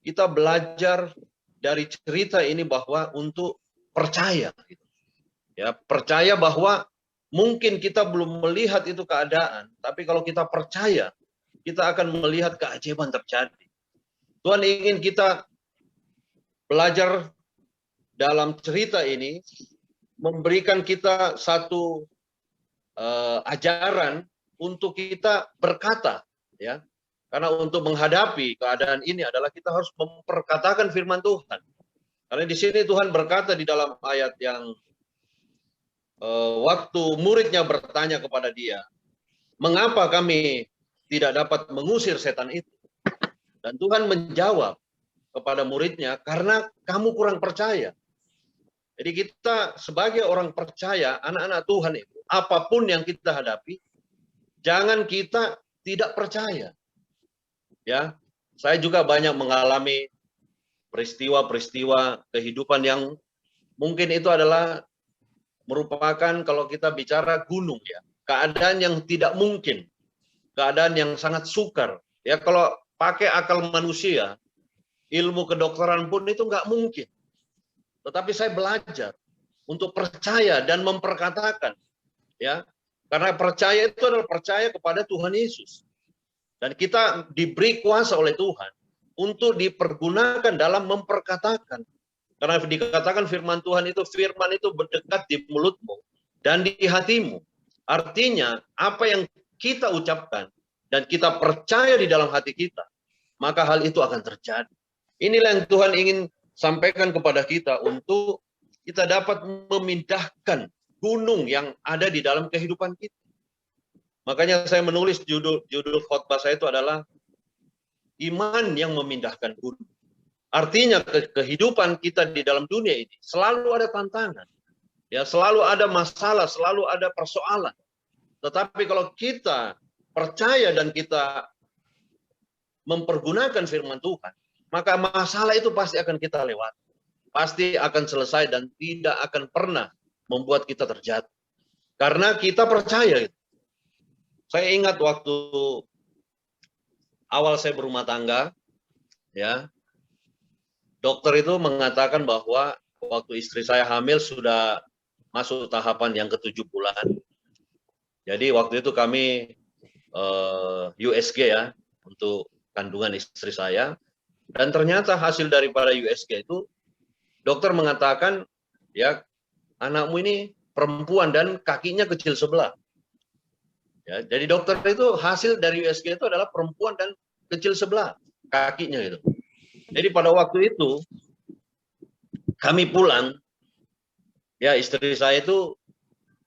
kita belajar dari cerita ini bahwa untuk percaya, ya, percaya bahwa mungkin kita belum melihat itu keadaan, tapi kalau kita percaya, kita akan melihat keajaiban terjadi. Tuhan ingin kita belajar dalam cerita ini, memberikan kita satu ajaran untuk kita berkata, ya. Karena untuk menghadapi keadaan ini adalah kita harus memperkatakan firman Tuhan. Karena di sini Tuhan berkata di dalam ayat yang waktu muridnya bertanya kepada dia, "Mengapa kami tidak dapat mengusir setan itu?" Dan Tuhan menjawab kepada muridnya, "Karena kamu kurang percaya." Jadi kita sebagai orang percaya, anak-anak Tuhan itu, apapun yang kita hadapi, jangan kita tidak percaya. Ya, saya juga banyak mengalami peristiwa-peristiwa kehidupan yang mungkin itu adalah merupakan kalau kita bicara gunung ya, keadaan yang tidak mungkin, keadaan yang sangat sukar. Ya kalau pakai akal manusia, ilmu kedokteran pun itu nggak mungkin. Tetapi saya belajar untuk percaya dan memperkatakan, ya, karena percaya itu adalah percaya kepada Tuhan Yesus, dan kita diberi kuasa oleh Tuhan untuk dipergunakan dalam memperkatakan. Karena dikatakan firman Tuhan itu, firman itu berdekat di mulutmu dan di hatimu. Artinya apa yang kita ucapkan dan kita percaya di dalam hati kita, maka hal itu akan terjadi. Inilah yang Tuhan ingin sampaikan kepada kita untuk kita dapat memindahkan gunung yang ada di dalam kehidupan kita. Makanya saya menulis judul khotbah saya itu adalah iman yang memindahkan gunung. Artinya kehidupan kita di dalam dunia ini selalu ada tantangan. Ya, selalu ada masalah, selalu ada persoalan. Tetapi kalau kita percaya dan kita mempergunakan firman Tuhan, maka masalah itu pasti akan kita lewati. Pasti akan selesai dan tidak akan pernah membuat kita terjatuh. Karena kita percaya. Saya ingat waktu awal saya berumah tangga, ya, dokter itu mengatakan bahwa waktu istri saya hamil sudah masuk tahapan yang ke-7 bulan. Jadi waktu itu kami USG ya, untuk kandungan istri saya. Dan ternyata hasil daripada USG itu, dokter mengatakan, ya, anakmu ini perempuan dan kakinya kecil sebelah. Ya, jadi dokter itu hasil dari USG itu adalah perempuan dan kecil sebelah kakinya gitu. Jadi pada waktu itu kami pulang, ya istri saya itu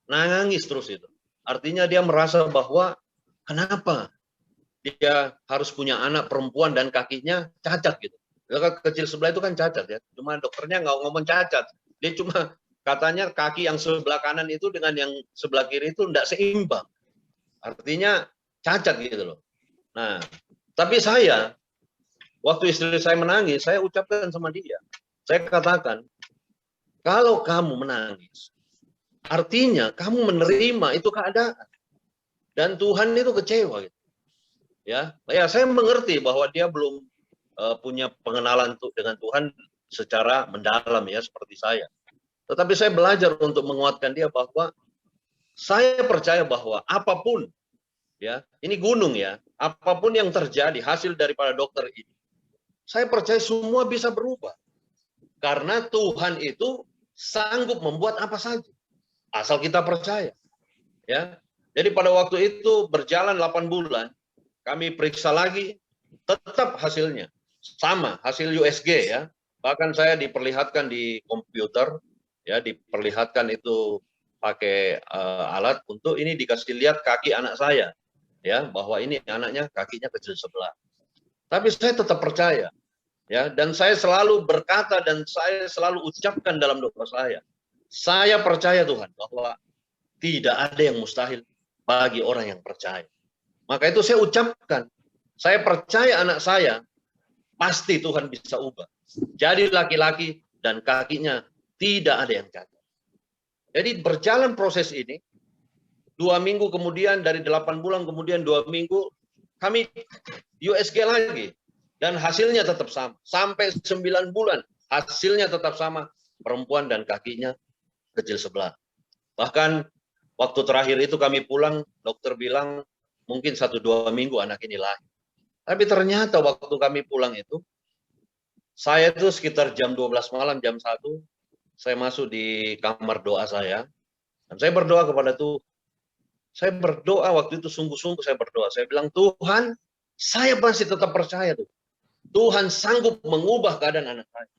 nangis terus itu. Artinya dia merasa bahwa kenapa dia harus punya anak perempuan dan kakinya cacat gitu. Kecil sebelah itu kan cacat ya. Cuma dokternya nggak ngomong cacat. Dia cuma katanya kaki yang sebelah kanan itu dengan yang sebelah kiri itu tidak seimbang. Artinya cacat gitu loh. Nah, tapi saya, waktu istri saya menangis, saya ucapkan sama dia. Saya katakan, kalau kamu menangis, artinya kamu menerima itu keadaan. Dan Tuhan itu kecewa. Gitu. Ya, saya mengerti bahwa dia belum punya pengenalan dengan Tuhan secara mendalam ya, seperti saya. Tetapi saya belajar untuk menguatkan dia bahwa saya percaya bahwa apapun, ya, ini gunung ya, apapun yang terjadi hasil daripada dokter ini, saya percaya semua bisa berubah. Karena Tuhan itu sanggup membuat apa saja, asal kita percaya. Ya, jadi pada waktu itu berjalan 8 bulan, kami periksa lagi, tetap hasilnya sama, hasil USG ya. Bahkan saya diperlihatkan di komputer, ya, diperlihatkan itu pakai alat untuk ini dikasih lihat kaki anak saya, ya, bahwa ini anaknya kakinya kecil sebelah. Tapi saya tetap percaya, ya, dan saya selalu berkata dan saya selalu ucapkan dalam doa saya percaya Tuhan bahwa tidak ada yang mustahil bagi orang yang percaya. Maka itu saya ucapkan, saya percaya anak saya pasti Tuhan bisa ubah. Jadi laki-laki dan kakinya tidak ada yang cacat. Jadi berjalan proses ini, 2 minggu kemudian, dari 8 bulan kemudian 2 minggu, kami USG lagi. Dan hasilnya tetap sama. Sampai 9 bulan, hasilnya tetap sama. Perempuan dan kakinya kecil sebelah. Bahkan waktu terakhir itu kami pulang, dokter bilang mungkin 1-2 minggu anak ini lahir. Tapi ternyata waktu kami pulang itu, saya itu sekitar jam 12 malam, jam 1, saya masuk di kamar doa saya. Dan saya berdoa kepada Tuhan. Saya berdoa waktu itu, sungguh-sungguh saya berdoa. Saya bilang, Tuhan, saya masih tetap percaya tuh. Tuhan sanggup mengubah keadaan anak saya.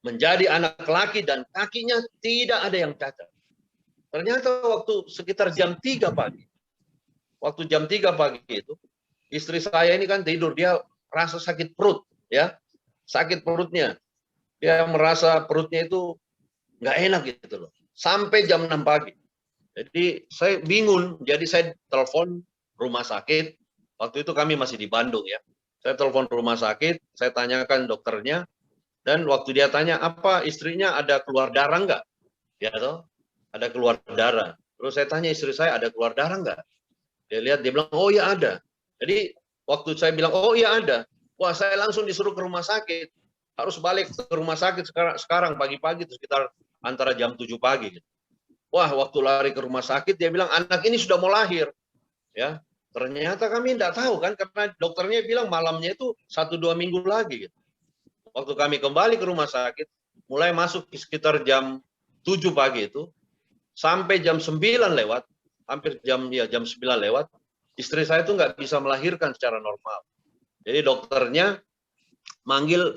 Menjadi anak laki dan kakinya tidak ada yang cacat. Ternyata waktu sekitar jam 3 pagi. Waktu jam 3 pagi itu, istri saya ini kan tidur, dia rasa sakit perut, ya, sakit perutnya, dia merasa perutnya itu nggak enak gitu loh, sampai jam 6 pagi. Jadi saya bingung, jadi saya telepon rumah sakit. Waktu itu kami masih di Bandung ya, saya telepon rumah sakit, saya tanyakan dokternya, dan waktu dia tanya apa istrinya ada keluar darah nggak, ya toh, ada keluar darah. Terus saya tanya istri saya ada keluar darah nggak? Dia lihat, dia bilang, oh ya ada. Jadi waktu saya bilang, oh iya ada, wah saya langsung disuruh ke rumah sakit. Harus balik ke rumah sakit sekarang pagi-pagi, sekitar antara jam 7 pagi. Wah, waktu lari ke rumah sakit, dia bilang, anak ini sudah mau lahir. Ya, ternyata kami tidak tahu kan, karena dokternya bilang malamnya itu 1-2 minggu lagi. Gitu. Waktu kami kembali ke rumah sakit, mulai masuk sekitar jam 7 pagi itu, sampai jam 9 lewat, hampir jam 9 lewat, istri saya itu nggak bisa melahirkan secara normal. Jadi dokternya manggil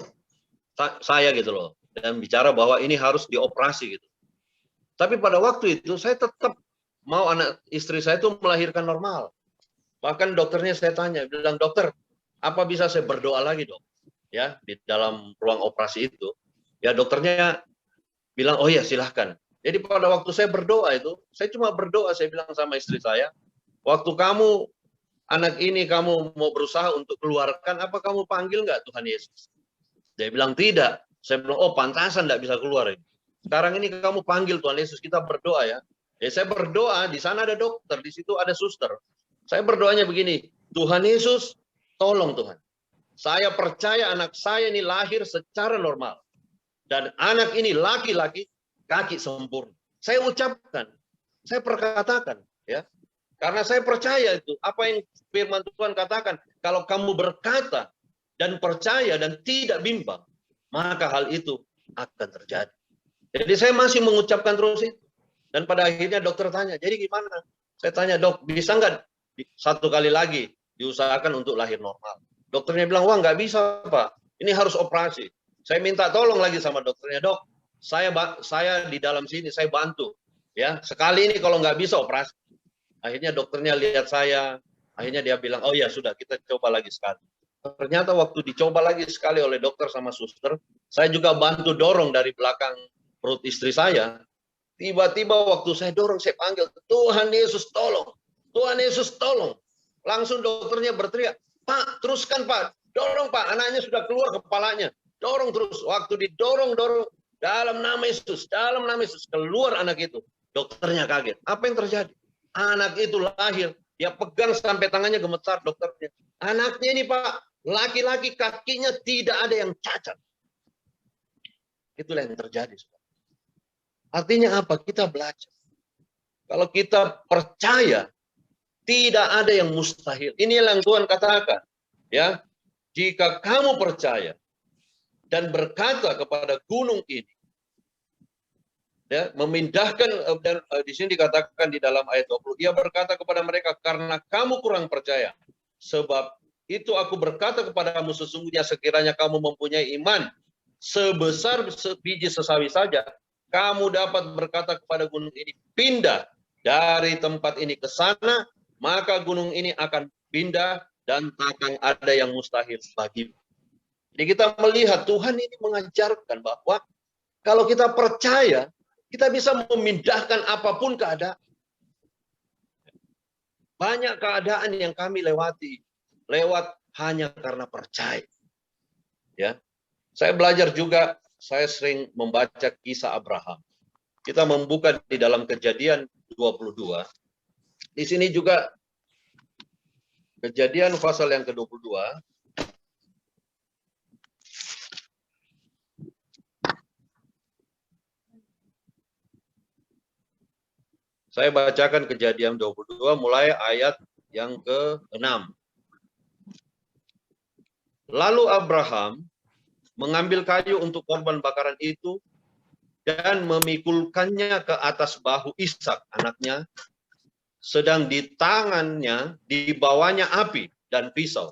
saya gitu loh, dan bicara bahwa ini harus dioperasi gitu. Tapi pada waktu itu saya tetap mau anak istri saya itu melahirkan normal. Bahkan dokternya saya tanya, bilang, dokter, apa bisa saya berdoa lagi dok? Ya, di dalam ruang operasi itu. Ya dokternya bilang, oh ya silahkan. Jadi pada waktu saya berdoa itu, saya cuma berdoa, saya bilang sama istri saya, waktu kamu anak ini kamu mau berusaha untuk keluarkan, apa kamu panggil nggak Tuhan Yesus? Dia bilang tidak. Saya bilang, oh pantasan nggak bisa keluar. Sekarang ini kamu panggil Tuhan Yesus, kita berdoa ya. Ya saya berdoa, di sana ada dokter, di situ ada suster. Saya berdoanya begini, Tuhan Yesus, tolong Tuhan. Saya percaya anak saya ini lahir secara normal. Dan anak ini laki-laki, kaki sempurna. Saya ucapkan, saya perkatakan, ya, karena saya percaya itu apa yang firman Tuhan katakan. Kalau kamu berkata dan percaya dan tidak bimbang, maka hal itu akan terjadi. Jadi saya masih mengucapkan terus itu. Dan pada akhirnya dokter tanya, jadi gimana? Saya tanya, dok, bisa nggak satu kali lagi diusahakan untuk lahir normal. Dokternya bilang, wah nggak bisa Pak, ini harus operasi. Saya minta tolong lagi sama dokternya, dok, saya di dalam sini, saya bantu. Ya, sekali ini kalau nggak bisa operasi. Akhirnya dokternya lihat saya, akhirnya dia bilang, oh ya sudah, kita coba lagi sekali. Ternyata waktu dicoba lagi sekali oleh dokter sama suster, saya juga bantu dorong dari belakang perut istri saya. Tiba-tiba waktu saya dorong, saya panggil, Tuhan Yesus tolong, Tuhan Yesus tolong. Langsung dokternya berteriak, Pak, teruskan Pak, dorong Pak, anaknya sudah keluar kepalanya. Dorong terus, waktu didorong-dorong, dalam nama Yesus, keluar anak itu. Dokternya kaget, apa yang terjadi? Anak itu lahir, dia pegang sampai tangannya gemetar dokternya. Anaknya ini Pak, laki-laki kakinya tidak ada yang cacat. Itulah yang terjadi. Artinya apa? Kita belajar. Kalau kita percaya, tidak ada yang mustahil. Inilah yang Tuhan katakan. Ya, jika kamu percaya dan berkata kepada gunung ini, ya, memindahkan, dan di sini dikatakan di dalam ayat 20, ia berkata kepada mereka, karena kamu kurang percaya, sebab itu aku berkata kepadamu, sesungguhnya sekiranya kamu mempunyai iman sebesar biji sesawi saja, kamu dapat berkata kepada gunung ini, pindah dari tempat ini ke sana, maka gunung ini akan pindah dan takkan ada yang mustahil bagimu. Jadi kita melihat Tuhan ini mengajarkan bahwa kalau kita percaya, kita bisa memindahkan apapun keadaan. Banyak keadaan yang kami lewati, lewat hanya karena percaya. Ya, saya belajar juga. Saya sering membaca kisah Abraham. Kita membuka di dalam Kejadian 22. Di sini juga Kejadian pasal yang ke-22. Saya bacakan Kejadian 22 mulai ayat yang ke-6. Lalu Abraham mengambil kayu untuk korban bakaran itu dan memikulkannya ke atas bahu Ishak anaknya, sedang di tangannya dibawanya api dan pisau.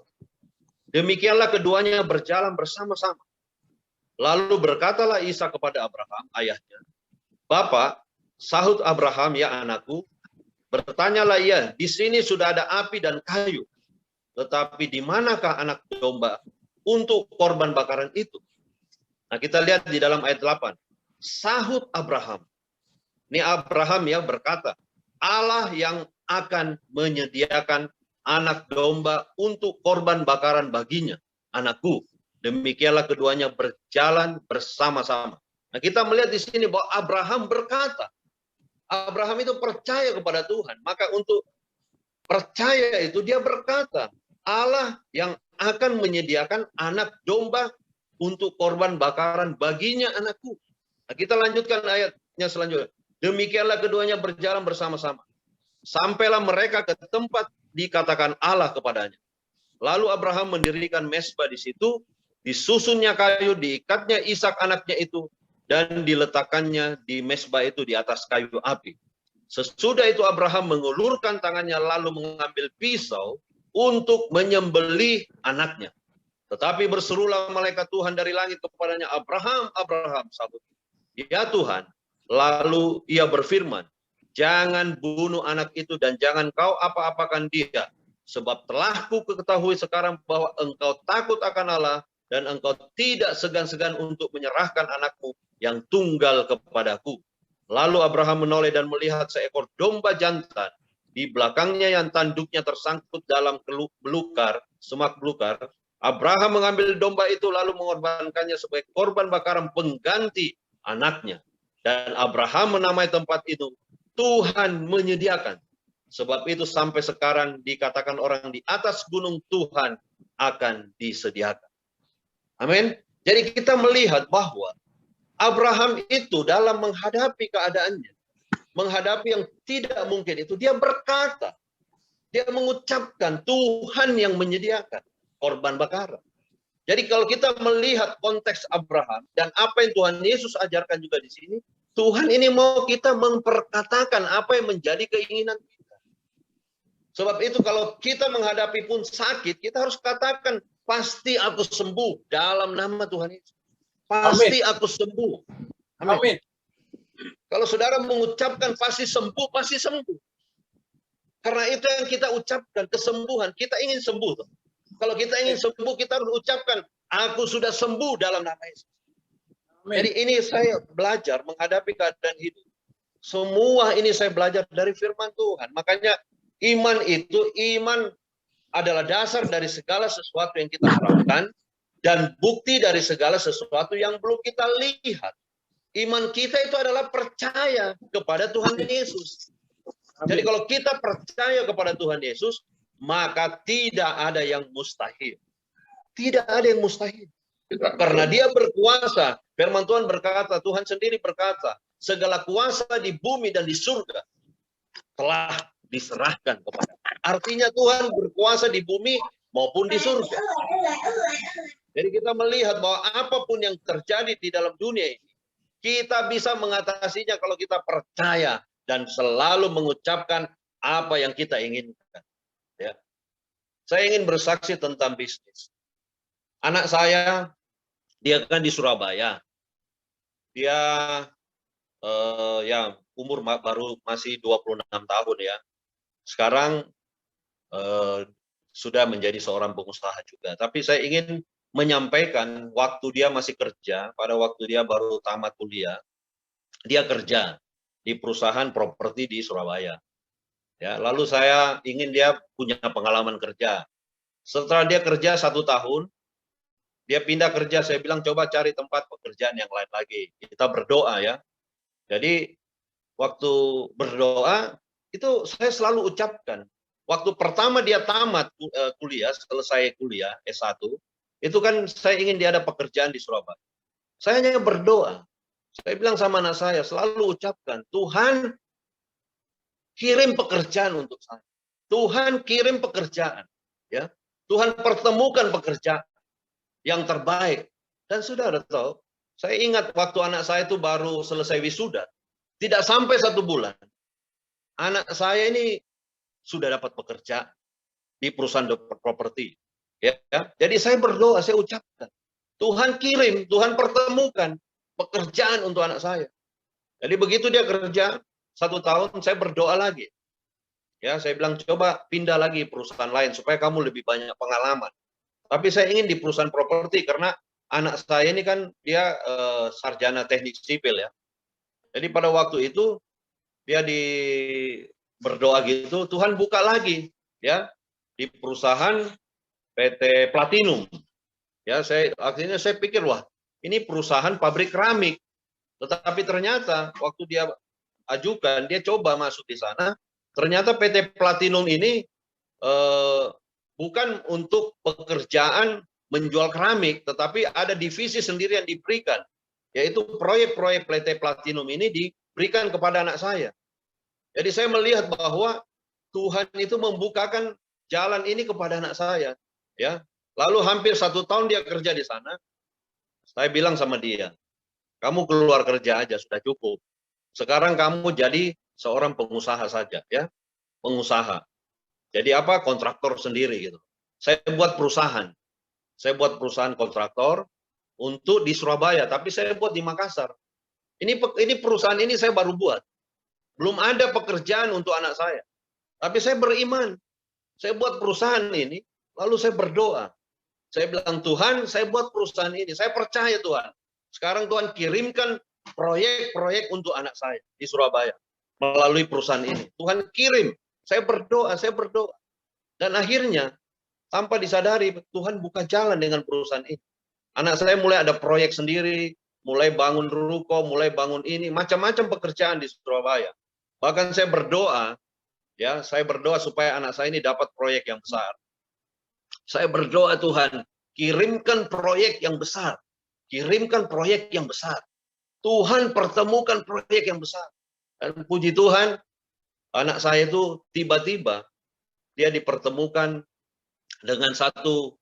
Demikianlah keduanya berjalan bersama-sama. Lalu berkatalah Ishak kepada Abraham ayahnya, Bapak, sahut Abraham, ya anakku. Bertanyalah ia, di sini sudah ada api dan kayu, tetapi di manakah anak domba untuk korban bakaran itu? Nah, kita lihat di dalam ayat 8. Sahut Abraham. Ini Abraham yang berkata, Allah yang akan menyediakan anak domba untuk korban bakaran baginya, anakku. Demikianlah keduanya berjalan bersama-sama. Nah, kita melihat di sini bahwa Abraham berkata, Abraham itu percaya kepada Tuhan. Maka untuk percaya itu dia berkata, Allah yang akan menyediakan anak domba untuk korban bakaran baginya, anakku. Nah, kita lanjutkan ayatnya selanjutnya. Demikianlah keduanya berjalan bersama-sama. Sampailah mereka ke tempat dikatakan Allah kepadanya. Lalu Abraham mendirikan mezbah di situ, disusunnya kayu, diikatnya Ishak anaknya itu, dan diletakkannya di mezbah itu di atas kayu api. Sesudah itu Abraham mengulurkan tangannya lalu mengambil pisau untuk menyembelih anaknya. Tetapi berserulah malaikat Tuhan dari langit kepadanya, Abraham, Abraham, sahut, ya Tuhan. Lalu ia berfirman, jangan bunuh anak itu dan jangan kau apa-apakan dia. Sebab telah ku ketahui sekarang bahwa engkau takut akan Allah dan engkau tidak segan-segan untuk menyerahkan anakmu yang tunggal kepadaku. Lalu Abraham menoleh dan melihat seekor domba jantan di belakangnya yang tanduknya tersangkut dalam belukar, semak belukar. Abraham mengambil domba itu lalu mengorbankannya sebagai korban bakaran pengganti anaknya. Dan Abraham menamai tempat itu Tuhan menyediakan. Sebab itu sampai sekarang dikatakan orang di atas gunung Tuhan akan disediakan. Amin. Jadi kita melihat bahwa Abraham itu dalam menghadapi keadaannya, menghadapi yang tidak mungkin itu, dia berkata, dia mengucapkan Tuhan yang menyediakan korban bakaran. Jadi kalau kita melihat konteks Abraham dan apa yang Tuhan Yesus ajarkan juga di sini, Tuhan ini mau kita memperkatakan apa yang menjadi keinginan kita. Sebab itu kalau kita menghadapi pun sakit, kita harus katakan, pasti aku sembuh dalam nama Tuhan Yesus. Pasti aku sembuh. Amin. Kalau saudara mengucapkan pasti sembuh, pasti sembuh. Karena itu yang kita ucapkan, kesembuhan. Kita ingin sembuh. Kalau kita ingin sembuh, kita harus ucapkan, aku sudah sembuh dalam nama Yesus. Jadi ini saya belajar menghadapi keadaan hidup. Semua ini saya belajar dari firman Tuhan. Makanya iman adalah dasar dari segala sesuatu yang kita harapkan dan bukti dari segala sesuatu yang belum kita lihat. Iman kita itu adalah percaya kepada Tuhan Yesus. Jadi kalau kita percaya kepada Tuhan Yesus, maka tidak ada yang mustahil. Tidak ada yang mustahil. Karena Dia berkuasa. Firman Tuhan berkata, Tuhan sendiri berkata, segala kuasa di bumi dan di surga telah diserahkan kepada. Artinya Tuhan berkuasa di bumi maupun di surga. Jadi kita melihat bahwa apapun yang terjadi di dalam dunia ini, kita bisa mengatasinya kalau kita percaya dan selalu mengucapkan apa yang kita inginkan. Ya. Saya ingin bersaksi tentang bisnis. Anak saya, dia kan di Surabaya. Dia ya umur baru masih 26 tahun ya. Sekarang sudah menjadi seorang pengusaha juga. Tapi saya ingin menyampaikan waktu dia masih kerja, pada waktu dia baru tamat kuliah, dia kerja di perusahaan properti di Surabaya. Ya, lalu saya ingin dia punya pengalaman kerja. Setelah dia kerja 1 tahun, dia pindah kerja. Saya bilang coba cari tempat pekerjaan yang lain lagi. Kita berdoa ya. Jadi waktu berdoa itu saya selalu ucapkan. Waktu pertama dia tamat kuliah, selesai kuliah S1, itu kan saya ingin dia ada pekerjaan di Surabaya. Saya hanya berdoa. Saya bilang sama anak saya, selalu ucapkan, Tuhan kirim pekerjaan untuk saya. Tuhan kirim pekerjaan. Ya, Tuhan pertemukan pekerjaan yang terbaik. Dan saudara tahu, saya ingat waktu anak saya itu baru selesai wisuda, tidak sampai 1 bulan, anak saya ini sudah dapat pekerjaan di perusahaan properti. Ya, jadi saya berdoa, saya ucapkan, Tuhan kirim, Tuhan pertemukan pekerjaan untuk anak saya. Jadi begitu dia kerja 1 tahun, saya berdoa lagi. Ya, saya bilang coba pindah lagi perusahaan lain supaya kamu lebih banyak pengalaman. Tapi saya ingin di perusahaan properti karena anak saya ini kan dia sarjana teknik sipil ya. Jadi pada waktu itu dia berdoa gitu, Tuhan buka lagi ya di perusahaan PT Platinum. Ya, akhirnya saya pikir wah, ini perusahaan pabrik keramik. Tetapi ternyata waktu dia ajukan, dia coba masuk di sana, ternyata PT Platinum ini bukan untuk pekerjaan menjual keramik, tetapi ada divisi sendiri yang diberikan, yaitu proyek-proyek PT Platinum ini diberikan kepada anak saya. Jadi saya melihat bahwa Tuhan itu membukakan jalan ini kepada anak saya. Ya, lalu hampir 1 tahun dia kerja di sana. Saya bilang sama dia, kamu keluar kerja aja sudah cukup. Sekarang kamu jadi seorang pengusaha saja, ya, pengusaha. Jadi apa? Kontraktor sendiri gitu. Saya buat perusahaan. Saya buat perusahaan kontraktor untuk di Surabaya, tapi saya buat di Makassar. Ini perusahaan ini saya baru buat. Belum ada pekerjaan untuk anak saya. Tapi saya beriman. Saya buat perusahaan ini, lalu saya berdoa. Saya bilang, Tuhan, saya buat perusahaan ini. Saya percaya Tuhan. Sekarang Tuhan kirimkan proyek-proyek untuk anak saya di Surabaya melalui perusahaan ini. Tuhan kirim. Saya berdoa. Dan akhirnya, tanpa disadari, Tuhan buka jalan dengan perusahaan ini. Anak saya mulai ada proyek sendiri, mulai bangun ruko, mulai bangun ini, macam-macam pekerjaan di Surabaya. Bahkan saya berdoa, ya, saya berdoa supaya anak saya ini dapat proyek yang besar. Saya berdoa Tuhan, kirimkan proyek yang besar. Kirimkan proyek yang besar. Tuhan pertemukan proyek yang besar. Dan puji Tuhan, anak saya itu tiba-tiba dia dipertemukan dengan satu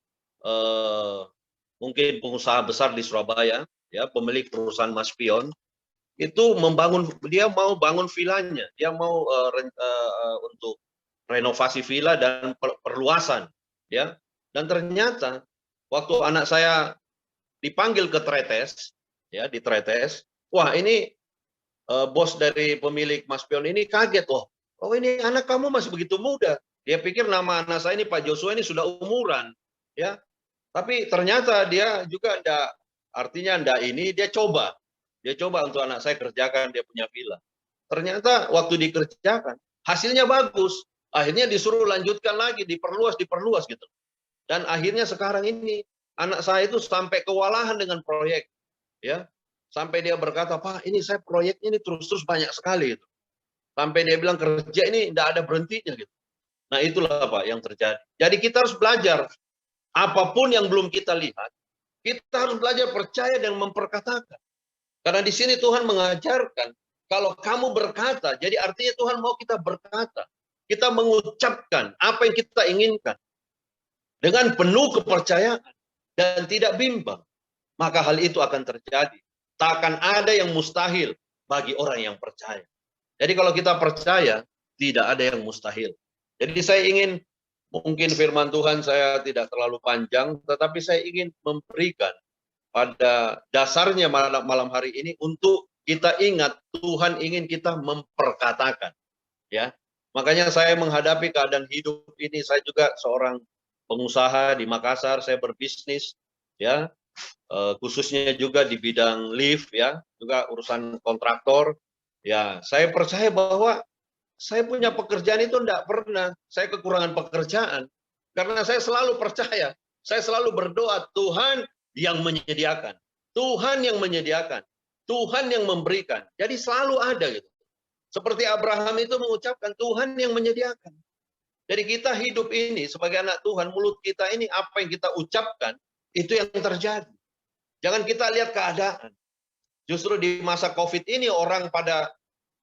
mungkin pengusaha besar di Surabaya, ya, pemilik perusahaan Mas Pion. Itu dia mau bangun vilanya, dia mau untuk renovasi villa dan perluasan, ya. Dan ternyata waktu anak saya dipanggil ke Tretes, ya, di Tretes, wah ini bos dari pemilik Mas Pion ini kaget, oh ini anak kamu masih begitu muda. Dia pikir nama anak saya ini Pak Joshua ini sudah umuran, ya. Tapi ternyata dia juga artinya ini dia coba untuk anak saya kerjakan dia punya villa. Ternyata waktu dikerjakan hasilnya bagus. Akhirnya disuruh lanjutkan lagi, diperluas gitu. Dan akhirnya sekarang ini anak saya itu sampai kewalahan dengan proyek, ya. Sampai dia berkata, Pak, ini saya proyeknya ini terus banyak sekali gitu. Sampai dia bilang kerja ini tidak ada berhentinya gitu. Nah, itulah Pak yang terjadi. Jadi kita harus belajar apapun yang belum kita lihat, kita harus belajar percaya dan memperkatakan. Karena di sini Tuhan mengajarkan kalau kamu berkata, jadi artinya Tuhan mau kita berkata. Kita mengucapkan apa yang kita inginkan dengan penuh kepercayaan dan tidak bimbang. Maka hal itu akan terjadi. Tak akan ada yang mustahil bagi orang yang percaya. Jadi kalau kita percaya, tidak ada yang mustahil. Jadi saya ingin, mungkin firman Tuhan saya tidak terlalu panjang, tetapi saya ingin memberikan pada dasarnya malam hari ini untuk kita ingat Tuhan ingin kita memperkatakan, ya. Makanya saya menghadapi keadaan hidup ini, saya juga seorang pengusaha di Makassar, saya berbisnis, ya, khususnya juga di bidang lift, ya, juga urusan kontraktor, ya. Saya percaya bahwa saya punya pekerjaan itu tidak pernah saya kekurangan pekerjaan, karena saya selalu percaya, saya selalu berdoa Tuhan yang menyediakan, Tuhan yang menyediakan, Tuhan yang memberikan. Jadi selalu ada gitu. Seperti Abraham itu mengucapkan Tuhan yang menyediakan. Jadi kita hidup ini sebagai anak Tuhan, mulut kita ini apa yang kita ucapkan, itu yang terjadi. Jangan kita lihat keadaan. Justru di masa COVID ini orang pada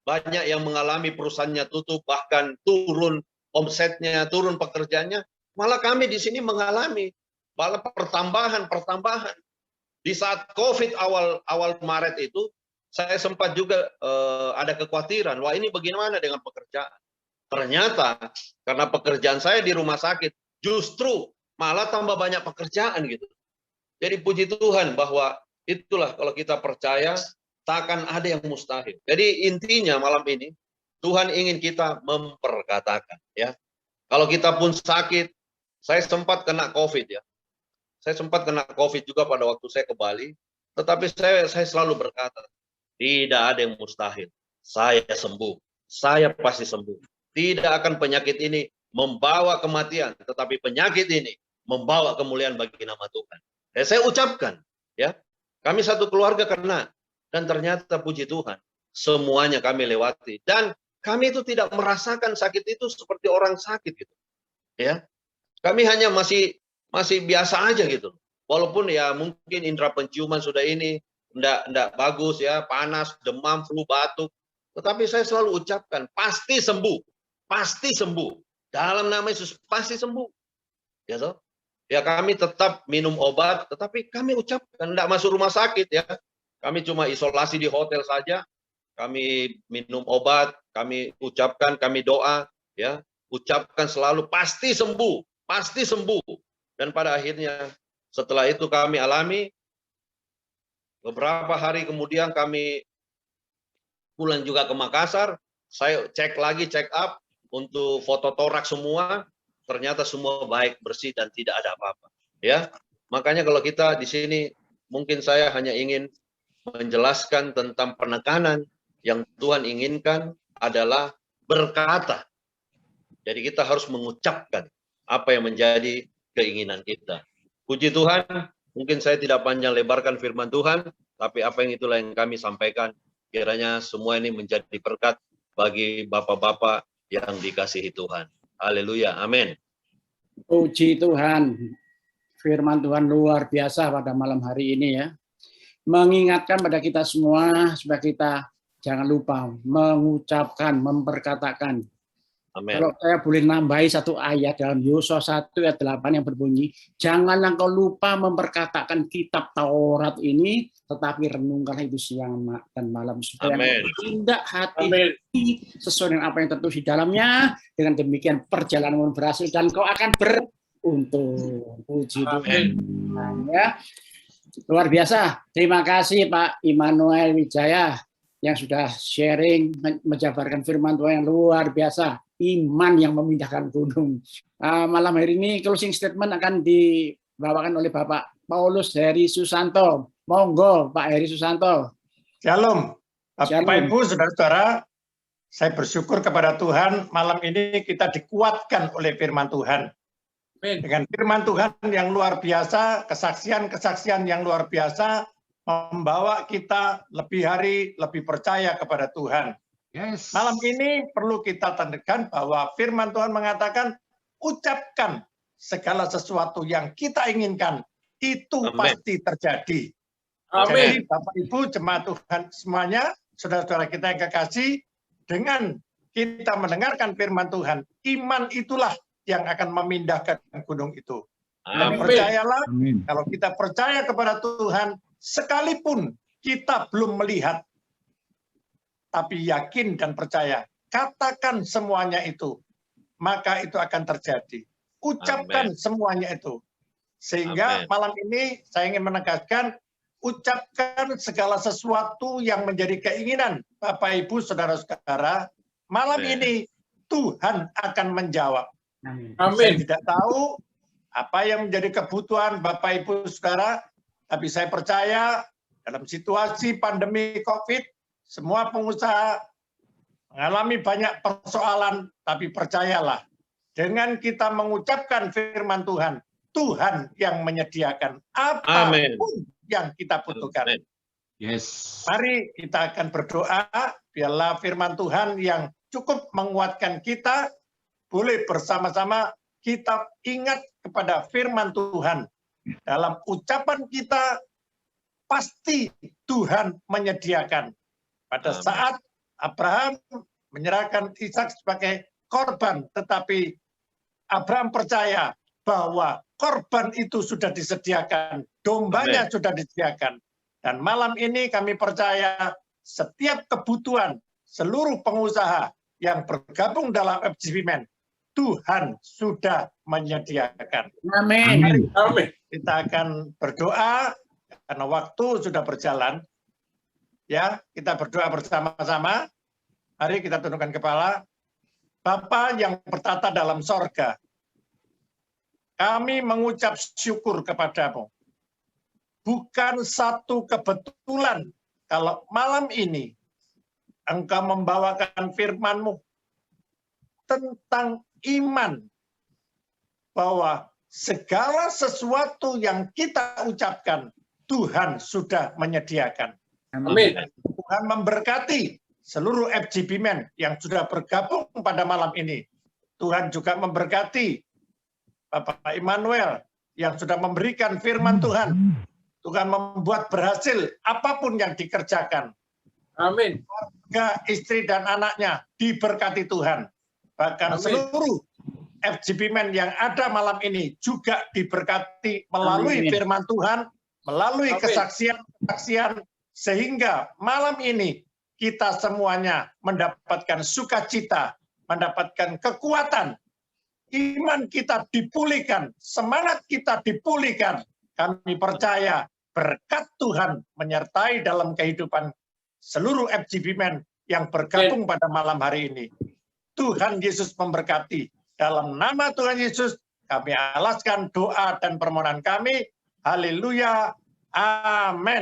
banyak yang mengalami perusahaannya tutup, bahkan turun omsetnya, turun pekerjaannya. Malah kami di sini mengalami malah pertambahan. Di saat COVID awal Maret itu, saya sempat juga ada kekhawatiran, wah ini bagaimana dengan pekerjaan. Ternyata karena pekerjaan saya di rumah sakit, justru malah tambah banyak pekerjaan gitu. Jadi puji Tuhan bahwa itulah kalau kita percaya, tak akan ada yang mustahil. Jadi intinya malam ini, Tuhan ingin kita memperkatakan, ya. Kalau kita pun sakit, saya sempat kena COVID, ya. Saya sempat kena COVID juga pada waktu saya ke Bali, tetapi saya selalu berkata, tidak ada yang mustahil. Saya sembuh. Saya pasti sembuh. Tidak akan penyakit ini membawa kematian, tetapi penyakit ini membawa kemuliaan bagi nama Tuhan. Ya, saya ucapkan, ya. Kami satu keluarga kena, dan ternyata puji Tuhan, semuanya kami lewati. Dan kami itu tidak merasakan sakit itu seperti orang sakit gitu. Ya. Kami hanya masih biasa aja gitu. Walaupun ya mungkin indera penciuman sudah ini enggak bagus ya, panas, demam, flu, batuk. Tetapi saya selalu ucapkan, pasti sembuh. Pasti sembuh. Dalam nama Yesus pasti sembuh. Ya toh? Ya kami tetap minum obat, tetapi kami ucapkan enggak masuk rumah sakit ya. Kami cuma isolasi di hotel saja. Kami minum obat, kami ucapkan, kami doa, ya. Ucapkan selalu pasti sembuh, pasti sembuh. Dan pada akhirnya setelah itu kami alami, beberapa hari kemudian kami pulang juga ke Makassar, saya cek lagi, check up untuk foto torak semua, ternyata semua baik, bersih dan tidak ada apa-apa. Ya, makanya kalau kita di sini, mungkin saya hanya ingin menjelaskan tentang penekanan yang Tuhan inginkan adalah berkata. Jadi kita harus mengucapkan apa yang menjadi keinginan kita. Puji Tuhan, mungkin saya tidak panjang lebarkan firman Tuhan, tapi apa yang itulah yang kami sampaikan. Kiranya semua ini menjadi berkat bagi bapak-bapak yang dikasihi Tuhan. Haleluya, amin. Puji Tuhan, firman Tuhan luar biasa pada malam hari ini ya. Mengingatkan pada kita semua supaya kita jangan lupa mengucapkan, memperkatakan Amin. Kalau saya boleh nambahi satu ayat dalam Yosua 1 ayat 8 yang berbunyi, janganlah engkau lupa memperkatakan kitab Taurat ini, tetapi renungkanlah itu siang dan malam supaya Amin. tindak hati Amin. sesuai dengan apa yang tertulis di dalamnya. Dengan demikian perjalananmu berhasil dan kau akan beruntung. Puji Amin. Tuhan. Ya. Luar biasa. Terima kasih Pak Immanuel Wijaya yang sudah sharing, menjabarkan firman Tuhan yang luar biasa. Iman yang memindahkan gunung. Malam hari ini closing statement akan dibawakan oleh Bapak Paulus Heri Susanto. Monggo Pak Heri Susanto. Shalom. Shalom. Bapak Ibu, saudara-saudara, saya bersyukur kepada Tuhan malam ini kita dikuatkan oleh firman Tuhan. Dengan firman Tuhan yang luar biasa, kesaksian-kesaksian yang luar biasa, membawa kita lebih hari lebih percaya kepada Tuhan. Yes. Malam ini perlu kita tandakan bahwa firman Tuhan mengatakan, ucapkan segala sesuatu yang kita inginkan, itu Amin. pasti terjadi. Amin. Jadi Bapak Ibu jemaat Tuhan semuanya, saudara-saudara kita yang kekasih, dengan kita mendengarkan firman Tuhan, iman itulah yang akan memindahkan gunung itu. Dan Amin. percayalah, Amin. kalau kita percaya kepada Tuhan, sekalipun kita belum melihat, tapi yakin dan percaya, katakan semuanya itu, maka itu akan terjadi. Ucapkan semuanya itu. Sehingga Amin. malam ini saya ingin menegaskan, ucapkan segala sesuatu yang menjadi keinginan Bapak Ibu saudara-saudara. Malam Amin. ini Tuhan akan menjawab. Amin. Saya Amin. tidak tahu apa yang menjadi kebutuhan Bapak Ibu saudara, tapi saya percaya dalam situasi pandemi COVID, semua pengusaha mengalami banyak persoalan, tapi percayalah, dengan kita mengucapkan firman Tuhan, Tuhan yang menyediakan Amin. apapun yang kita butuhkan. Amin. Yes. Mari kita akan berdoa, biarlah firman Tuhan yang cukup menguatkan kita, boleh bersama-sama kita ingat kepada firman Tuhan. Dalam ucapan kita, pasti Tuhan menyediakan. Pada Amin. saat Abraham menyerahkan Ishak sebagai korban, tetapi Abraham percaya bahwa korban itu sudah disediakan, dombanya sudah disediakan. Dan malam ini kami percaya setiap kebutuhan seluruh pengusaha yang bergabung dalam FGP-Men, Tuhan sudah menyediakan. Amin. Amin. Kita akan berdoa karena waktu sudah berjalan. Ya, kita berdoa bersama-sama. Mari kita tundukkan kepala. Bapa yang bertata dalam sorga, kami mengucap syukur kepadamu. Bukan satu kebetulan kalau malam ini Engkau membawakan firman-Mu tentang iman, bahwa segala sesuatu yang kita ucapkan, Tuhan sudah menyediakan. Amin. Tuhan memberkati seluruh FGP-Men yang sudah bergabung pada malam ini. Tuhan juga memberkati Bapak Immanuel yang sudah memberikan firman Tuhan. Tuhan membuat berhasil apapun yang dikerjakan. Amin. Keluarga, istri dan anaknya diberkati Tuhan. Bahkan Amin. seluruh FGP-Men yang ada malam ini juga diberkati melalui Amin. firman Tuhan, melalui Amin. kesaksian-kesaksian, sehingga malam ini kita semuanya mendapatkan sukacita, mendapatkan kekuatan, iman kita dipulihkan, semangat kita dipulihkan. Kami percaya berkat Tuhan menyertai dalam kehidupan seluruh FGP-Men yang bergabung pada malam hari ini. Tuhan Yesus memberkati. Dalam nama Tuhan Yesus, kami alaskan doa dan permohonan kami. Haleluya. Amin.